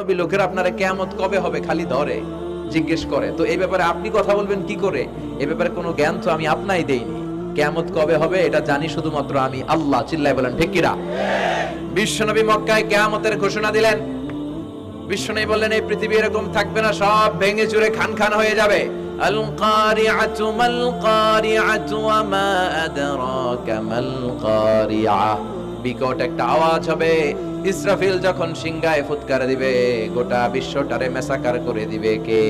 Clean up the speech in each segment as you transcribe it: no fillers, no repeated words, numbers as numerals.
বিশ্বনবী লোকেরা আপনারা কিয়ামত কবে হবে খালি ধরে জিজ্ঞেস করে, তো এই ব্যাপারে আপনি কথা বলবেন কি করে? এই ব্যাপারে কোনো জ্ঞান তো আমি আপনাই দেইনি। কিয়ামত কবে হবে এটা জানি শুধুমাত্র আমি আল্লাহ। চিল্লায় বলেন ঠিক কিনা? বিশ্বনবী মক্কায় কিয়ামতের ঘোষণা দিলেন। বিশ্বনবী বললেন এই পৃথিবী এরকম থাকবে না, সব ভেঙে চুরে খান খান হয়ে যাবে। আল কারিআতু মাল কারিআতু ওয়া মা আদরাকা মাল কারিআ। বিকট একটা আওয়াজ হবে, ইসরাফিল যখন সিংহায় ফুৎকার দিবে গোটা বিশ্বটারে মেসাকার করে দিবে কে?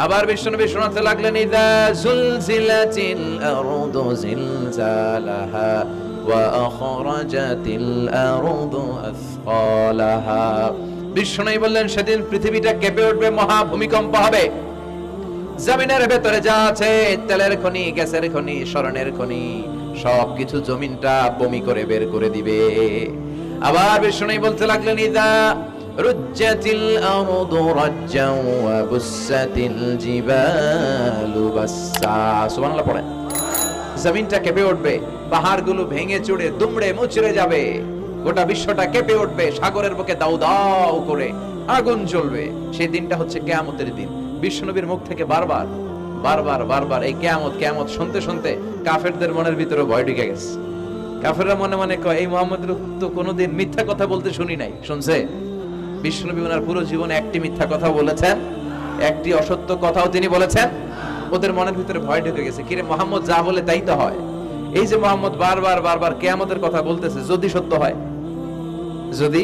আবার বিশ্বনবী শোনাতে লাগলেন ইযা যুলজিলাতিল আরদু জিলজালাহা ওয়া আখরাজাতিল আরদু আসফালাহা। বিশ্বনবী বললেন সেদিন পৃথিবীটা কেঁপে উঠবে, মহা ভূমিকম্প হবে। জমিনের ভেতরে যা আছে তেলের খনি, গ্যাসের খনি, স্বর্ণের খনি, সবকিছু জমিনটা বমি করে বের করে দিবে। আবার বিশ্বনবী বলতে লাগলেন ইযা রুজ্জাতিল আরদু রাজ্জাও ওয়া বুসাতিল জিবালু বাসসা। সুবহানাল্লাহ পড়েন। জমিনটা কেঁপে উঠবে, পাহাড়গুলো ভেঙে চুরে দুমড়ে মুচড়ে যাবে, গোটা বিশ্বটা কেঁপে উঠবে, সাগরের বুকে দাউ দাউ করে আগুন জ্বলবে। সেই দিনটা হচ্ছে কিয়ামতের দিন। বিশ্বনবীর মুখ থেকে বারবার বারবার বারবার এই কিয়ামত কিয়ামত শুনতে শুনতে কাফেরদের মনের ভিতরে ভয় ঢুকে গেছে। কাফেররা মনে মনে কয় এই মুহাম্মদের তো কোনোদিন মিথ্যা কথা বলতে শুনি নাই। শুনছে? বিশ্বনবী ওনার পুরো জীবনে একটি মিথ্যা কথা বলেছেন, একটি অসত্য কথাও তিনি বলেছেন। ওদের মনের ভিতরে ভয় ঢুকে গেছে, কিরে মুহাম্মদ যা বলে তাই তো হয়। এই যে মুহাম্মদ বারবার বারবার কিয়ামতের কথা বলতেছে, যদি সত্য হয়, যদি,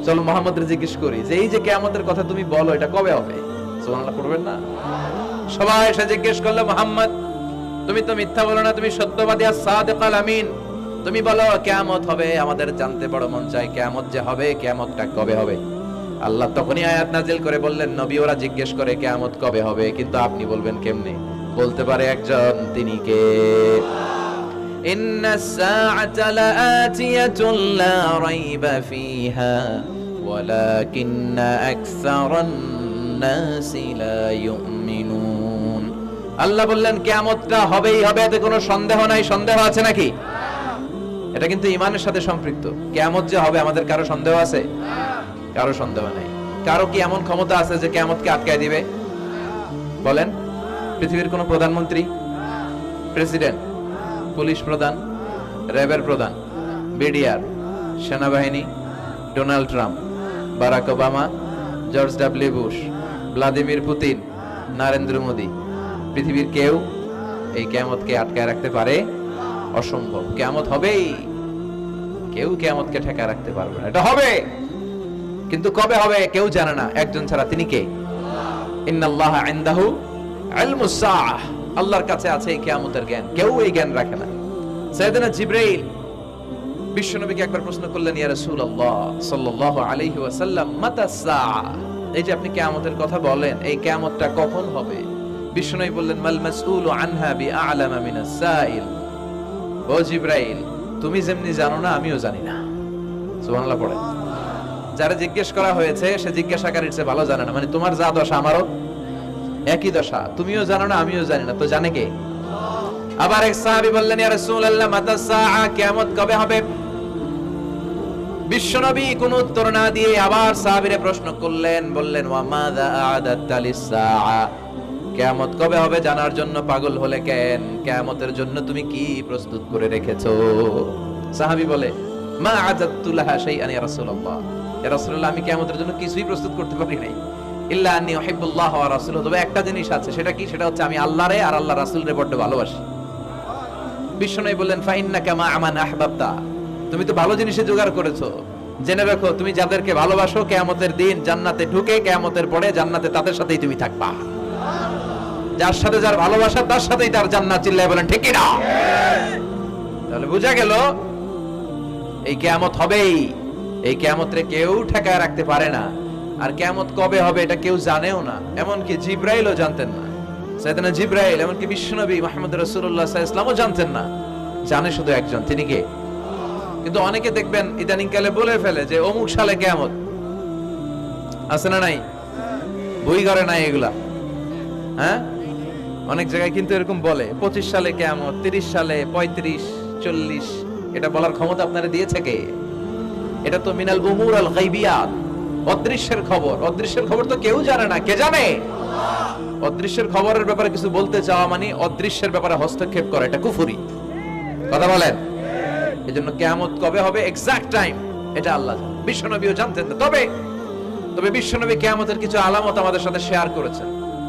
চলো মুহাম্মদের জিজ্ঞেস করি যে এই যে কিয়ামতের কথা তুমি বলো এটা কবে হবে? সুবহানাল্লাহ পড়বেন না? সবাই এসে জিজ্ঞেস করলো মুহাম্মদ তুমি তো মিথ্যা বলো না, তুমি সত্যবাদী আর সাদিকাল আমিন, তুমি বলো কিয়ামত হবে, আমাদের জানতে বড় মন চাই কিয়ামত যে হবে কিয়ামতটা কবে হবে? আল্লাহ তখনই আয়াত নাজিল করে বললেন নবী ওরা জিজ্ঞেস করে কিয়ামত কবে হবে, কিন্তু আপনি বলবেন কেমনে? বলতে পারে একজন, তিনি কে? ইন্নাস সাআতা লাআতিয়াতুন লা রাইবা ফিহা ওয়ালাকিন্না আকসারান নাসি লা ইউমিনুন। আল্লাহ বললেন কিয়ামতটা হবেই হবে, এতে কোনো সন্দেহ নাই। সন্দেহ আছে নাকি? এটা কিন্তু ঈমানের সাথে সম্পৃক্ত। কিয়ামত যে হবে আমাদের কারো সন্দেহ আছে? কারো সন্দেহ নাই। কারো কি এমন ক্ষমতা আছে যে কিয়ামতকে আটকায় দিবে? বলেন। পৃথিবীর কোন প্রধানমন্ত্রী, প্রেসিডেন্ট, পুলিশ প্রধান, র্যাবের প্রধান, বিডিআর, সেনাবাহিনী, Donald Trump, Barack Obama, George W Bush, Vladimir Putin, Narendra Modi, পৃথিবীর কেউ এই কিয়ামতকে আটকায় রাখতে পারে? অসম্ভব। কিয়ামত হবেই, কেউ কিয়ামতকে ঠেকায় রাখতে পারবে না। এটা হবে, কিন্তু কবে হবে কেউ জানে না, একজন ছাড়া। তিনি কে? ইন্নাল্লাহা ইনদাহু ইলমুস সাআহ। আল্লাহর কাছে আছে এই কিয়ামতের জ্ঞান, কেউ এই জ্ঞান রাখে না। সাইয়েদনা জিবরাইল বিশ্বনবীকে একবার প্রশ্ন করলেন, ইয়া রাসূলুল্লাহ সাল্লাল্লাহু আলাইহি ওয়াসাল্লাম, মাতা সাআহ, এই যে আপনি কিয়ামতের কথা বলেন, এই কিয়ামতটা কখন হবে? বিশ্বনবী বললেন, মাল মাসউলু আনহা বিআলামা মিনাস সাইল। ও জিবরাইল, তুমি যেমনি জানো না আমিও জানি না। সুবহানাল্লাহ পড়ে। যারা জিজ্ঞেস করা হয়েছে সে জিজ্ঞাসাকারীর চেয়ে ভালো জানে না। মানে তোমার যা দশা আমারও একই দশা, তুমিও জানো না আমিও জানি না, তো জানে কে? আবার এক সাহাবী বললেন, ইয়া রাসূলুল্লাহ মাতা সাআ, কিয়ামত কবে হবে? বিশ্বনবী কোনো উত্তর না দিয়ে আবার সাহাবীরে প্রশ্ন করলেন, বললেন, ওয়া মাযা আ'দাতা লিস-সাআ, কিয়ামত কবে হবে জানার জন্য পাগল হলে কেন? কিয়ামতের জন্য তুমি কি প্রস্তুত করে রেখেছো? সাহাবী বলে, মা আ'দাতু লাহা শাইআন ইয়া রাসূলুল্লাহ, ইয়া রাসূলুল্লাহ আমি কিয়ামতের জন্য কিছুই প্রস্তুত করতে পারি নাই। ইল্লা আন্নী উহিব্বুল্লাহ ওয়া রাসূলুহু, তবে একটা জিনিস আছে, সেটা কি? সেটা হচ্ছে আমি আল্লাহরে আর আল্লাহর রাসূলরে বড় ভালোবাসি। বিশ্বনবী বললেন, ফা ইন্নাকা মা আমান আহবাবতা, তুমি তো ভালো জিনিসে জোগাড় করেছো। জেনে রাখো তুমি যাদেরকে ভালোবাসো কিয়ামতের দিন জান্নাতে ঢুকে কিয়ামতের পরে জান্নাতে তাদের সাথেই তুমি থাকবা। যার সাথে যার ভালোবাসা তার সাথেই তার জান্নাত। চিল্লায় বলেন ঠিক কি না? তাহলে বোঝা গেল এই কিয়ামত হবেই, এই কিয়ামতরে কেউ ঠেকায় রাখতে পারে না। আর কিয়ামত কবে হবে এটা কেউ জানেও না, এমনকি জিবরাইলও জানতেন না। সাইয়েদনা জিবরাইল, এমনকি বিশ্বনবী মুহাম্মদ রাসূলুল্লাহ সাল্লাল্লাহু আলাইহি ওয়াসাল্লামও জানতেন না। জানে শুধু একজন, তিনি কে? কিন্তু অনেকে দেখবেন ইদানিং কালে বলে ফেলে যে অমুক সালে কিয়ামত। আছে না নাই? বই করে নাই এগুলা? হ্যাঁ, অনেক জায়গায় কিন্তু এরকম বলে 25 সালে কিয়ামত, 30 সালে, 35, 40। এটা বলার ক্ষমতা আপনারা দিয়েছে কে? এটা তো মিনাল উমুর আল গায়বিয়াত, অদৃশ্যের খবর, অদৃশ্যের খবর তো কেউ জানে না, কে জানে? অদৃশ্যের খবরের ব্যাপারে কিছু বলতে চাওয়া মানে অদৃশ্যের ব্যাপারে হস্তক্ষেপ করা, এটা কুফরি। কথা বলেন। এজন্য কিয়ামত কবে হবে এক্সাক্ট টাইম এটা আল্লাহ জানেন, বিশ্বনবীও জানতেন। তবে বিশ্বনবী কিয়ামতের কিছু আলামত আমাদের সাথে শেয়ার করেছেন।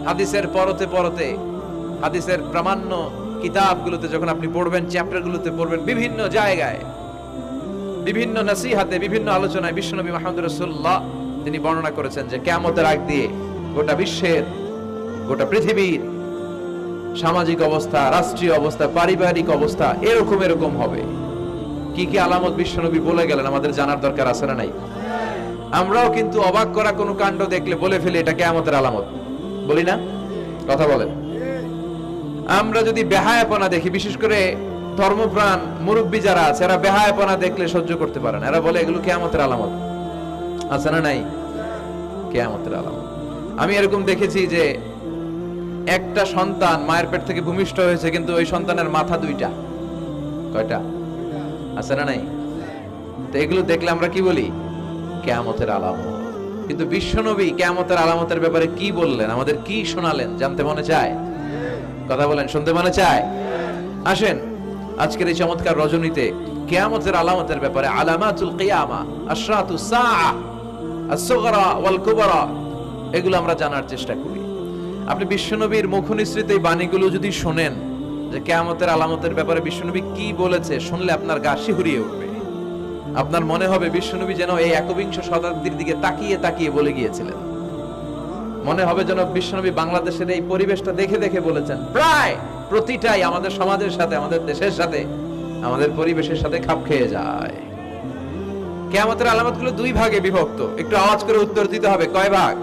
হাদিসের পরতে পরতে, হাদিসের প্রামাণ্য কিতাবগুলোতে যখন আপনি পড়বেন, চ্যাপ্টারগুলোতে পড়বেন, বিভিন্ন জায়গায়, বিভিন্ন নসিহাতে, বিভিন্ন আলোচনায় বিশ্বনবী মুহাম্মদ রাসূলুল্লাহ তিনি বর্ণনা করেছেন যে কিয়ামতের আগ দিয়ে গোটা বিশ্বের, গোটা পৃথিবীর সামাজিক অবস্থা, রাষ্ট্রীয় অবস্থা, পারিবারিক অবস্থা এরকম হবে। কি কি আলামত বিশ্বনবী বলে গেলেন, আমাদের জানার দরকার আছে না নাই? আমরাও কিন্তু অবাক করা কোনো কাণ্ড দেখলে বলে ফেলি এটা কিয়ামতের আলামত, বলি না? কথা বলেন। আমরা যদি বেহায়াপনা দেখি, বিশেষ করে ধর্মপ্রাণ মুরব্বী যারা আছে, এরা বেহায়াপনা দেখলে সহ্য করতে পারে না, এরা বলে এগুলো কিয়ামতের আলামত। আছে না নাই? কিয়ামতের আলামত। আমি এরকম দেখেছি যে একটা সন্তান মায়ের পেট থেকে ভূমিষ্ঠ হয়েছে, কিন্তু ওই সন্তানের মাথা দুইটা। কয়টা? আছে না নাই? তো এগুলো দেখলে আমরা কি বলি? কিয়ামতের আলামত। কিন্তু বিশ্বনবী কিয়ামতের আলামতের ব্যাপারে কি বললেন, আমাদের কি শোনালেন, জানতে মনে চায়? কথা বলেন, শুনতে মনে চায়? আসেন আজকের এই চমৎকার রজনীতে কিয়ামতের আলামতের ব্যাপারে, আলামাতুল কিয়ামা, আশরাতুস সাআ, আস-সুগরা ওয়াল কুবরা, এগুলো আমরা জানার চেষ্টা করি। আপনি বিশ্বনবীর মুখনিসৃত এই বাণীগুলো যদি শোনেন যে কিয়ামতের আলামতের ব্যাপারে বিশ্বনবী কি বলেছে, শুনলে আপনার গা শিহরিয়ে উঠবে। আপনার মনে হবে বিশ্বনবী যেন এই একবিংশ শতাব্দীর দিকে তাকিয়ে তাকিয়ে বলে গিয়েছিলেন। মনে হবে যেন বিশ্বনবী বাংলাদেশের এই পরিবেশটা দেখে দেখে বলেছেন। প্রায় প্রতিটাই আমাদের সমাজের সাথে, আমাদের দেশের সাথে, আমাদের পরিবেশের সাথে খাপ খেয়ে যায়। কিয়ামতের আলামতগুলো দুই ভাগে বিভক্ত। একটু আওয়াজ করে উত্তর দিতে হবে, কয় ভাগ?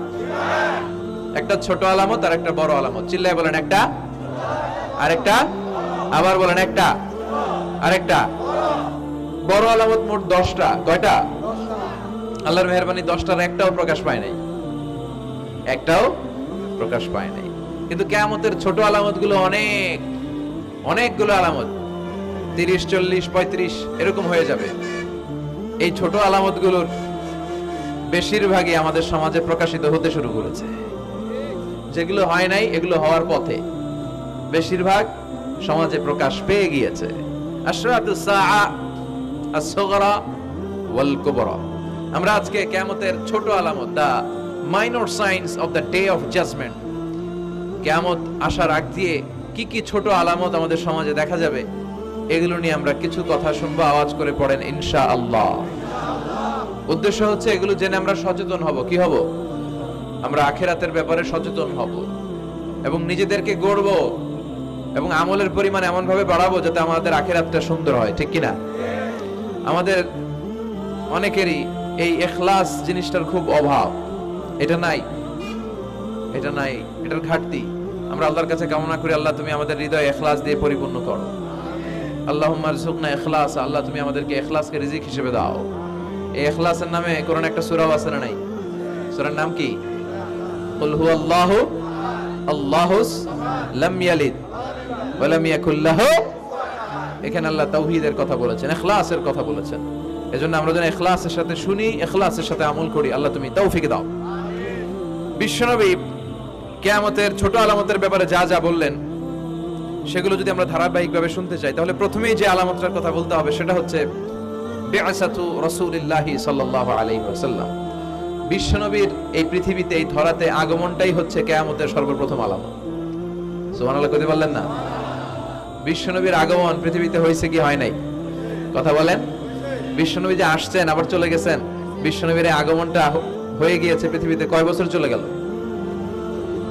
একটা ছোট আলামত আর একটা বড় আলামত। চিল্লায় বলেন একটা, আরেকটা, আবার বলেন একটা, আরেকটা। বড় আলামত মোট 10টা। কয়টা? আল্লাহর মেহেরবানি 10টার একটাও প্রকাশ পায় নাই, একটাও প্রকাশ পায় নাই। কিন্তু কিয়ামতের ছোট আলামতগুলো অনেকগুলো আলামত, 30, 40, 35 এরকম হয়ে যাবে। এই ছোট আলামতগুলোর বেশিরভাগই আমাদের সমাজে প্রকাশিত হতে শুরু করেছে। যেগুলো হয় নাই এগুলো হওয়ার পথে, বেশিরভাগ সমাজে প্রকাশ পেয়ে গিয়েছে। আশরাতুস সাআ, আস-সুগরা ওয়াল কুবরা। আমরা আজকে কিয়ামতের ছোট আলামত, the minor signs of the day of judgment, কিয়ামত আসার আগ দিয়ে কি কি ছোট আলামত আমাদের সমাজে দেখা যাবে, এগুলো নিয়ে আমরা কিছু কথা শুনবো। আওয়াজ করে পড়েন ইনশাআল্লাহ। উদ্দেশ্য হচ্ছে এগুলো জেনে আমরা সচেতন হব। কি হব? আমরা আখিরাতের ব্যাপারে সচেতন হব এবং নিজেদেরকে গড়ব এবং আমলের পরিমাণ এমন ভাবে বাড়াবো যাতে আমাদের আখিরাতটা সুন্দর হয়। ঠিক কিনা? আমাদের অনেকেরই এই ইখলাস জিনিসটার খুব অভাব। এটা নাই, এটার ঘাটতি। আমরা আল্লাহর কাছে কামনা করি, আল্লাহ তুমি আমাদের হৃদয় ইখলাস দিয়ে পরিপূর্ণ করো। আল্লাহুম্মা রযুকনা ইখলাস, আল্লাহ তুমি আমাদেরকে ইখলাসকে রিজিক হিসেবে দাও। এই ইখলাসের নামে কোরআনে একটা সূরা আছে না নাই? সূরার নাম কি? কুল হুয়াল্লাহু আল্লাহুস লাম ইয়ালিদ ওয়া লাম ইয়াকুল লাহু। এখানে আল্লাহ তাওহীদের কথা বলেছেন, ইখলাসের কথা বলেছেন। এজন্য আমরা যেন ইখলাসের সাথে শুনি, ইখলাসের সাথে আমল করি। আল্লাহ তুমি তৌফিক দাও। বিশ্বনবী কিয়ামতের ছোট আলামতের ব্যাপারে যা যা বললেন, সেগুলো যদি আমরা ধারাবাহিকভাবে শুনতে চাই, তাহলে প্রথমেই যে আলামতটার কথা বলতে হবে সেটা হচ্ছে বিআসাতু রাসূলিল্লাহি সাল্লাল্লাহু আলাইহি ওয়াসাল্লাম। বিশ্বনবীর এই পৃথিবীতে, এই ধরাতে আগমনটাই হচ্ছে কিয়ামতের সর্বপ্রথম আলামত। সুবহানাল্লাহ কইতে পারলেন না? বিশ্বনবীর আগমন পৃথিবীতে হয়েছে কি হয় নাই? কথা বলেন। বিশ্বনবী যে আসছেন আবার চলে গেছেন, বিশ্বনবীর এই আগমনটা হয়ে গিয়েছে পৃথিবীতে কয় বছর চলে গেল?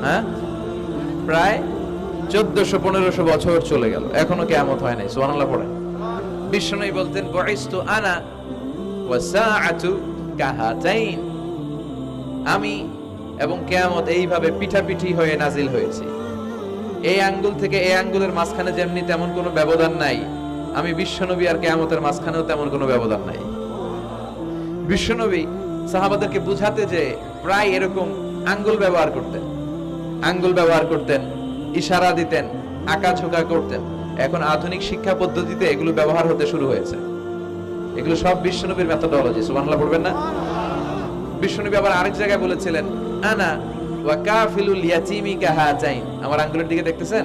হ্যাঁ, প্রায় 1400-1500 বছর চলে গেল, এখনো কিয়ামত হয় নাই। সুবহানাল্লাহ পড়েন। বিশ্বনবী বলতেন বুইস্তু আনা ওয়া সাআতু কাহাতাইন, আমি এবং কিয়ামত এইভাবে পিঠাপিঠি হয়ে নাজিল হয়েছে। এই আঙ্গুল থেকে এই আঙ্গুলের মাঝখানে যেমনি তেমন কোনো ব্যবধান নাই, আমি বিশ্বনবী আর কিয়ামতের মাঝখানেও তেমন কোনো ব্যবধান নাই। বিশ্বনবী সাহাবাদেরকে বুঝাতে যে প্রায় এরকম আঙ্গুল ব্যবহার করতেন, ইশারা দিতেন, আঁকাঝোঁকা করতেন। এখন আধুনিক শিক্ষা পদ্ধতিতে এগুলো ব্যবহার হতে শুরু হয়েছে। এগুলো সব বিশ্বনবীর মেথোডোলজি। সুবহানাল্লাহ পড়বেন না? বিশ্বনবী আবার আরেক জায়গায় বলেছিলেন, আনা ওয়া কাফিলুল ইয়াতীমি কাহাতাইন। আমার আঙ্গুলের দিকে দেখতেছেন?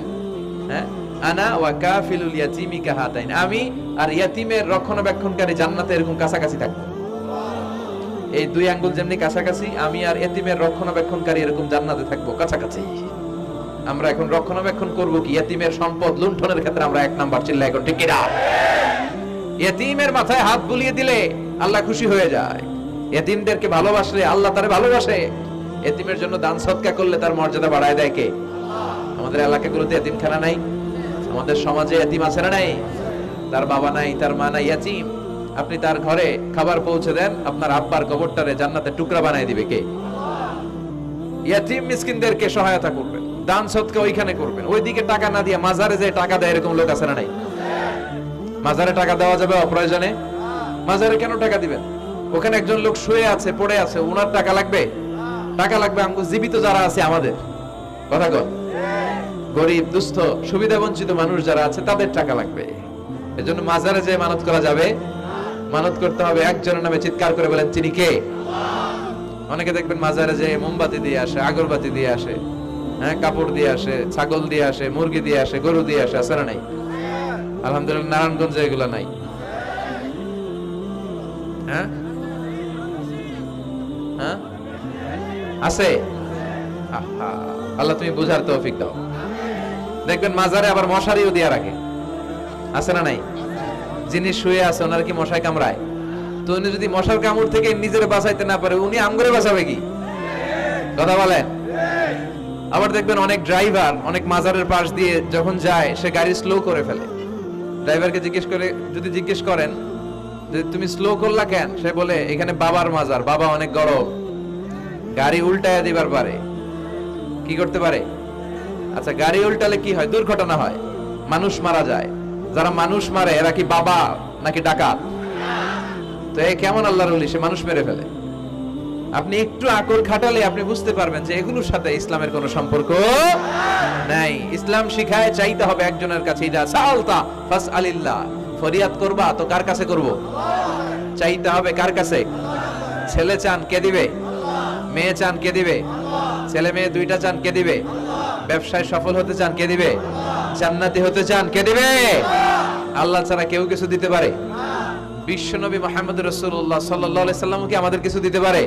হ্যাঁ, আনা ওয়া কাফিলুল ইয়াতীমি কাহাতাইন, আমি আর ইয়াতীমের রক্ষণাবেক্ষণকারী জান্নাতে এরকম কাছাকাছি থাকবো। এই দুই আঙ্গুল যেমনি কাছাকাছি, আমি আর ইয়াতীমের রক্ষণাবেক্ষণকারী এরকম জান্নাতে থাকবো কাছাকাছি। আমরা এখন রক্ষণাবেক্ষণ করব কি? ইয়াতীমের সম্পদ লুণ্ঠনের ক্ষেত্রে আমরা এক নাম্বার, চিল্লায় এখন ঠিক কিনা? ইয়াতীমের মাথায় হাত বুলিয়ে দিলে আল্লাহ খুশি হয়ে যায়। ইয়াতীমদেরকে ভালোবাসলে আল্লাহ তারে ভালোবাসে। ইয়াতীমের জন্য দান সদকা করলে তার মর্যাদা বাড়ায় দেয় কে? আমাদের এলাকাগুলোতে ইয়াতীমখানা নাই? আমাদের সমাজে ইয়াতীম আছে না নাই? তার বাবা নাই, তার মা নাই, ইয়াতীম। আপনি তার ঘরে খাবার পৌঁছে দেন, আপনার আব্বার কবরটারে জান্নাতের টুকরা বানায় দিবে কে? ইয়াতীম মিসকিনদেরকে সহায়তা করবেন, দান সদকা ওইখানে করবেন। ওইদিকে টাকা না দিয়ে মাজারে যে টাকা দেয়, এরকম লোক আছে না নাই? মাজারে টাকা দেওয়া যাবে অপ্রয়োজনে? মাজারে কেন টাকা দিবেন? ওখানে একজন লোক শুয়ে আছে, পড়ে আছে, ওনার টাকা লাগবে? টাকা লাগবে আমগো জীবিত যারা আছে আমাদের। কথা কর, গরিব দুস্থ সুবিধা বঞ্চিত মানুষ যারা আছে তাদের টাকা লাগবে। এজন্য মাজারে যে মানত করা যাবে, মানত করতে হবে একজনের নামে, চিৎকার করে বলেন তিনি কে? অনেকে দেখবেন মাজারে যে মোমবাতি দিয়ে আসে, আগরবাতি দিয়ে আসে, হ্যাঁ, কাপড় দিয়ে আসে, ছাগল দিয়ে আসে, মুরগি দিয়ে আসে, গরু দিয়ে আসে, আছে না নাই? আলহামদুলিল্লাহ নারায়ণগঞ্জে এগুলা নাই। হ্যাঁ হ্যাঁ আছে। আল্লাহ তুমি বুঝার তৌফিক দাও। দেখবেন মাজারে আবার মশারিও দিয়ে রাখে, আছে না নাই? যিনি শুয়ে আছে ওনার কি মশায় কামড়ায়? তো উনি যদি মশার কামড় থেকে নিজের বাঁচাইতে না পারে, উনি আমগরে বাঁচাবে কি? কথা বলেন। আবার দেখবেন অনেক ড্রাইভার অনেক মাজারের পাশ দিয়ে যখন যায়, সে গাড়ি স্লো করে ফেলে। ড্রাইভারকে যদি জিজ্ঞেস করেন যে তুমি স্লো করলা কেন, সে বলে এখানে বাবার মাজার, বাবা অনেক গরম, গাড়ি উল্টায় দিবার পারে। কি করতে পারে? আচ্ছা, গাড়ি উল্টালে কি হয়? দুর্ঘটনা হয়, মানুষ মারা যায়। যারা মানুষ মারে এরা কি বাবা নাকি ডাকাত? তো এ কেমন আল্লাহর ওলি, সে মানুষ মেরে ফেলে। আপনি একটু আকল খাটালে আপনি বুঝতে পারবেন যে এগুলোর সাথে ইসলামের কোনো সম্পর্ক নাই। ইসলাম শিখায় চাইতে হবে একজনের কাছে। ইদা সালতা ফাসআলিল্লাহ, ফরিয়াদ করবা তো কার কাছে করব? চাইতে হবে কার কাছে? ছেলে চান কে দিবে? মেয়ে চান কে দিবে? ছেলে মেয়ে দুইটা চান কে দিবে? ব্যবসায় সফল হতে চান কে দিবে? জান্নাতি হতে চান কে দিবে? আল্লাহ ছাড়া কেউ কিছু দিতে পারে? বিশ্বনবী মুহাম্মদ রাসূলুল্লাহ সাল্লাল্লাহু আলাইহি সাল্লাম কি আমাদের কিছু দিতে পারে?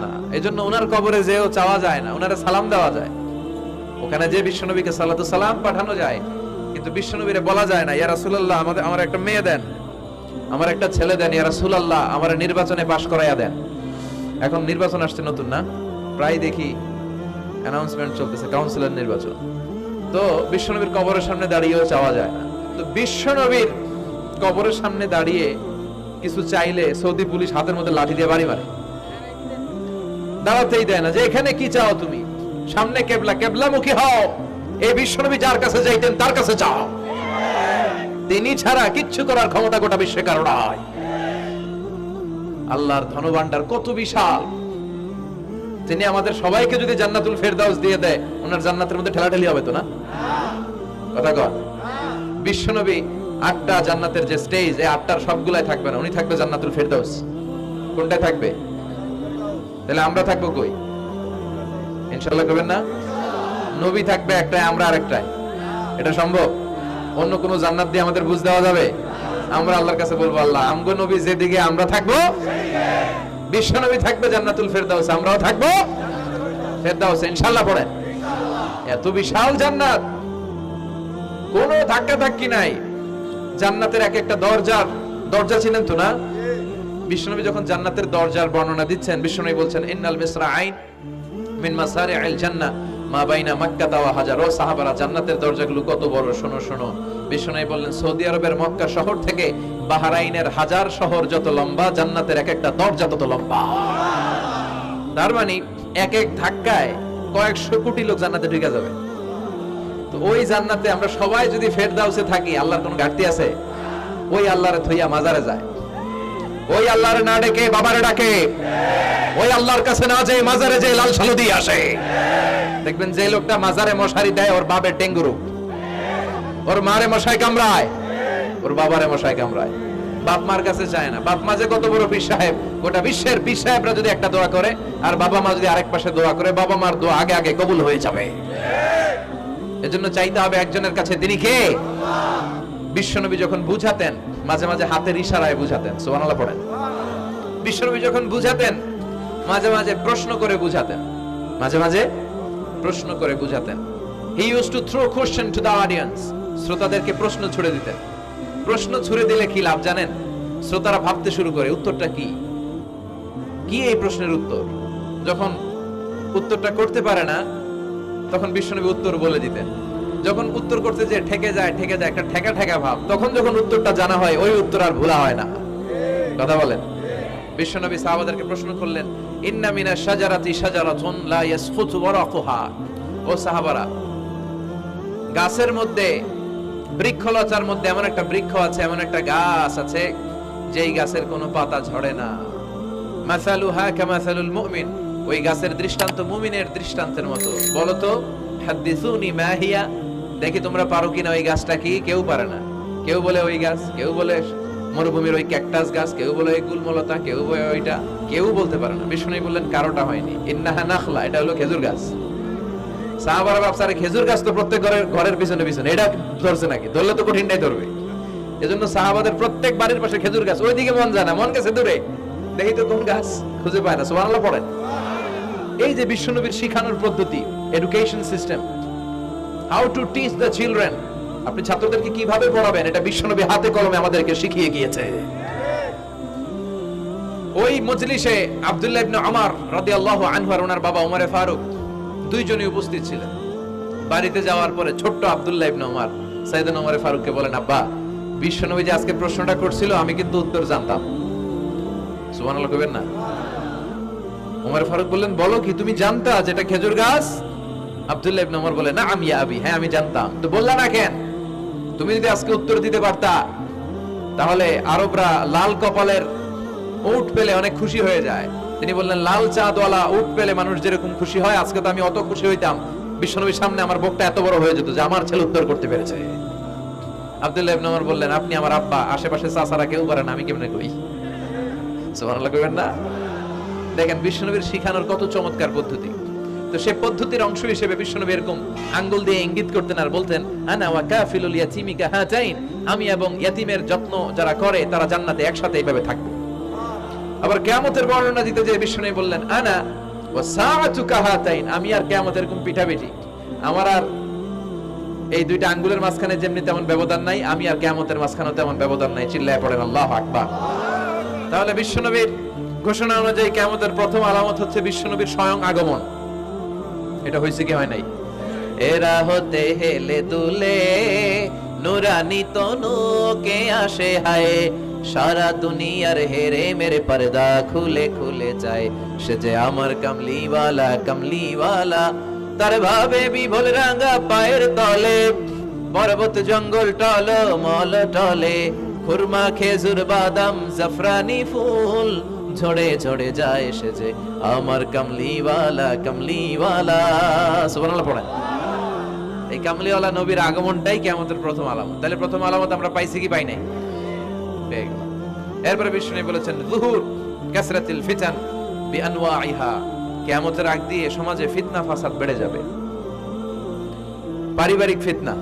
না। এজন্য ওনার কবরে যেও চাওয়া যায় না, ওনারে সালাম দেওয়া যায়। ওখানে যে বিশ্বনবীকে সালাতু সালাম পাঠানো যায়, কিন্তু বিশ্বনবীরে বলা যায় না, ইয়া রাসূলুল্লাহ আমার একটা মেয়ে দেন, আমার একটা ছেলে দেন, ইয়া রাসূলুল্লাহ আমার নির্বাচনে পাশ করাইয়া দেন। এখন নির্বাচন আসছে নতুন না, প্রায় দেখি অ্যানাউন্সমেন্ট চলতেছে কাউন্সিলর নির্বাচন। তো বিশ্বনবীর কবরের সামনে দাঁড়িয়েও চাওয়া যায় না। তো বিশ্বনবীর কবরের সামনে দাঁড়িয়ে কিছু চাইলে সৌদি পুলিশ হাতের মধ্যে লাঠি দিয়ে বাড়ি মারে, দাঁড়াতেই দেয় না। যে এখানে কি চাও তুমি? সামনে কেবলা, কেবলামুখী হও। এই বিশ্বনবী যার কাছে যাইতেন তার কাছে চাও। তিনি ছাড়া কিচ্ছু করার ক্ষমতা গোটা বিশ্বে কারো নাই। আল্লাহর ধনভাণ্ডার কত বিশাল! তিনি আমাদের সবাইকে যদি জান্নাতুল ফেরদাউস দিয়ে দেয়, ওনার জান্নাতের মধ্যে ঠেলাঠেলি হবে তো না? কথা কর। বিশ্বনবী 8টা জান্নাতের যে স্টেজ, এই 8টার সবগুলাই থাকবে না, উনি থাকবে জান্নাতুল ফেরদাউস। কোনটায় থাকবে? তাহলে আমরা থাকবো কই? ইনশাআল্লাহ করবেন না? নবী থাকবে একটাই, আমরা আরেকটাই। এটা সম্ভব? অন্য কোন জান্নাত দিয়ে আমাদের বুঝ দেওয়া যাবে? আমরা আল্লাহর কাছে বলবো, আল্লাহ আমগো নবী যেদিকে আমরা থাকবো, বিশ্বনবী থাকবে জান্নাতুল ফেরদাউস, আমরাও থাকবো ফেরদাউস। ইনশাআল্লাহ পড়েন। এত বিশাল জান্নাত, কোনো ধাক্কা ধাক্কি নাই। জান্নাতের এক একটা দরজা চিনেন তো না? বিশ্বনবী যখন জান্নাতের দরজার বর্ণনা দিচ্ছেন, বিশ্বনবী বলছেন ইন্নাল মিসরাআইন মিন মাসারি'আল জান্নাহ মা বাইনা মাক্কাহ ওয়া হাজার। ও সাহাবারা, জান্নাতের দরজাগুলো কত বড়, শোনো শোনো। বিশ্বনবী বললেন সৌদি আরবের মক্কা শহর থেকে বাহরাইনের হাজার শহর যত লম্বা, জান্নাতের এক একটা দরজা তত লম্বা। তার মানে এক এক ধাক্কায় কয়েকশো কোটি লোক জান্নাতে ঢুকে যাবে। তো ওই জান্নাতে আমরা সবাই যদি ফেরদাউসে থাকি, আল্লাহর কোন ঘাটতি আছে? ওই আল্লাহরে থইয়া মাজারে যায়, ওই আল্লাহরে না ডেকে বাবারে ডাকে, ওই আল্লাহর কাছে না যায় মাজারে যায় লাল সালু দিয়ে আসে। দেখবেন যে লোকটা মাজারে মশারি দেয়, ওর বাবার ডেঙ্গু রোগ, ওর মারে মশাই কামড়ায়, ওর বাবারে মশাই কামড়ায়। বাপ মার কাছে চায় না। বাপ মা যে কত বড় পীর সাহেব, গোটা বিশ্বের পীর সাহেবরা যদি একটা দোয়া করে আর বাবা মা যদি আরেক পাশে দোয়া করে, বাবা মার দোয়া আগে আগে কবুল হয়ে যাবে। এজন্য চাইতে হবে একজনের কাছে, তিনি কে? বিশ্বনবী যখন বুঝাতেন মাঝে মাঝে হাতের ইশারায় বুঝাতেন, সুবহানাল্লাহ পড়েন। বিশ্বনবী যখন বুঝাতেন মাঝে মাঝে প্রশ্ন করে বুঝাতেন, মাঝে মাঝে প্রশ্ন করে বুঝাতেন। He used to throw question to the audience. শ্রোতাদেরকে প্রশ্ন ছুড়ে দিতেন। প্রশ্ন ছুড়ে দিলে কি লাভ জানেন? শ্রোতারা ভাবতে শুরু করে উত্তরটা কি, কি এই প্রশ্নের উত্তর। যখন উত্তরটা করতে পারে না তখন বিশ্বনবী উত্তর বলে দিতেন। যখন উত্তর করতে যে ঠেকে যায় একটা ঠেকা ঠেকা ভাব, তখন যখন উত্তরটা জানা হয় ওই উত্তর আর ভোলা হয় না। কথা বলেন। বিশ্বনবী সাহাবাদেরকে প্রশ্ন করলেন, ইন্না মিনাশ শাজারাতি শাজারাতুন লা ইয়াসকুতু ওয়ারাকুহা। ও সাহাবারা, গাছের মধ্যে, বৃক্ষলতার মধ্যে এমন একটা বৃক্ষ আছে, এমন একটা গাছ আছে যেই গাছের কোনো পাতা ঝরে না। মাসালুহা কামাসালুল মুমিন। ওই গাছের দৃষ্টান্ত মুমিনের দৃষ্টান্তের মতো। বলো তো, হাদিসুনি মা হিয়া, দেখি তোমরা পারো কিনা ওই গাছটা কি? কেউ পারে না। কেউ বলে ওই গাছ, কেউ বলে মরুভূমির ওই ক্যাকটাস গাছ, কেউ বলে ওই গুলমলতা, কেউ বলে ওইটা, কেউ বলতে পারে না। বিষ্ণু বললেন কারোটা হয়নি। ইন্নাহা নাখলা, এটা হলো খেজুর গাছ। সাহাবারা ভাবছে খেজুর গাছ তো প্রত্যেক ঘরের পিছনে পিছনে, এটা ধরছে নাকি? ধরলে তো কঠিনটাই ধরবে। এজন্য সাহাবাদের প্রত্যেক বাড়ির পাশে খেজুর গাছ। ওইদিকে মন যায় না, মন গেছে দূরে, দেখি তো কোন গাছ, খুঁজে পায় না। সুবহানাল্লাহ পড়েন। এই যে বিশ্বনবীর শিখানোর পদ্ধতি, education system, how to teach the children, আপনি ছাত্রদেরকে কিভাবে পড়াবেন, এটা বিশ্বনবী হাতে কলমে আমাদেরকে শিখিয়ে গিয়েছে। ওই মজলিসে আব্দুল্লাহ ইবনে ওমর রাদিয়াল্লাহু আনহু আর ওনার বাবা ওমরে ফারুক দুইজনই উপস্থিত ছিলেন। বাড়িতে যাওয়ার পরে ছোট্ট আব্দুল্লাহ ইবনে ওমর সাইয়েদনা ওমরে ফারুককে বলেন, আব্বা, বিশ্বনবী যে আজকে প্রশ্নটা করছিল আমি কিন্তু উত্তর জানতাম। সুবহানাল্লাহ কইবেন না? ওমর ফারুক বললেন, বলো কি, তুমি জানতা যেটা খেজুর গাছ? আব্দুল্লাহ ইবনে ওমর বলে, নাম ইয়া আবি, হ্যাঁ আমি জানতাম। তো বললা না কেন? তুমি যদি আজকে উত্তর দিতে পারতা তাহলে আরবরা লাল কপালের উট পেলে অনেক খুশি হয়ে যায়। তিনি বললেন, লাল চাঁদওয়ালা উট পেলে মানুষ যেরকম খুশি হয়, আজকে তো আমি অত খুশি হইতাম, বিশ্বনবীর সামনে আমার বুকটা এত বড় হয়ে যেত যে আমার ছেলে উত্তর করতে পেরেছে। আব্দুল্লাহ ইবনে ওমর বললেন, আপনি আমার আব্বা, আশেপাশে চাচারা কেউ পারে না, আমি কেমনে কই? সুবহানাল্লাহ কইবেন না? দেখেন বিশ্বনবীর শিখানোর কত চমৎকার পদ্ধতি। তো সে পদ্ধতির অংশ হিসেবে বিশ্বনবী এরকম আঙ্গুল দিয়ে ইঙ্গিত করতেন আর বলতেন, আনা ওয়া কাফিলুল ইয়াতীমি কাহাতাইন, আমি এবং ইয়াতীমের যত্ন যারা করে তারা জান্নাতে একসাথে এইভাবে থাকবে। আবার কিয়ামতের বর্ণনা দিতে যে বিশ্বনবী বললেন, আনা ওয়া সাআতু কাহাতাইন, আমি আর কিয়ামত এরকম পিঠাপিঠি, আমার আর এই দুইটা আঙ্গুলের মাঝখানে যেমনি তেমন ব্যবধান নাই, আমি আর কিয়ামতের মাঝখানে তেমন ব্যবধান নাই। চিল্লায় পড়েন আল্লাহু আকবার। তাহলে বিশ্বনবীর ঘোষণা অনুযায়ী কিয়ামতের প্রথম আলামত হচ্ছে বিশ্বনবীর স্বয়ং আগমন। এটা হয়েছে কি হয় নাই? এরা হতে হেলে দুলে নুরানি তনুকে আসে হায়, সারা দুনিয়ার হেরে মেরে পর্দা খুলে খুলে যায়, সে যে আমার কামলিওয়ালা কামলিওয়ালা, তার ভাবে বিভোল রাঙা পায়ের তলে, পর্বত জঙ্গল টল মল টলে, খুরমা খেজুর বাদাম জাফরানি ফুল, ঝড়ে ঝড়ে যায় সে যে আমার কামলিওয়ালা কামলিওয়ালা। সুবহানাল্লাহ পড়েন। এই কামলিওয়ালা নবীর আগমনটাই কিয়ামতের প্রথম আলামত। তাহলে প্রথম আলামত আমরা পাইছি কি পাই নাই? পেয়ে গেলাম। এরপরে বিষ্ণু বলেছেন, যুহুর কাসরাতিল ফিতান বিআনওয়াইহা, কিয়ামতের আগ দিয়ে সমাজে ফিতনা ফাসাদ বেড়ে যাবে। পারিবারিক ফিতনা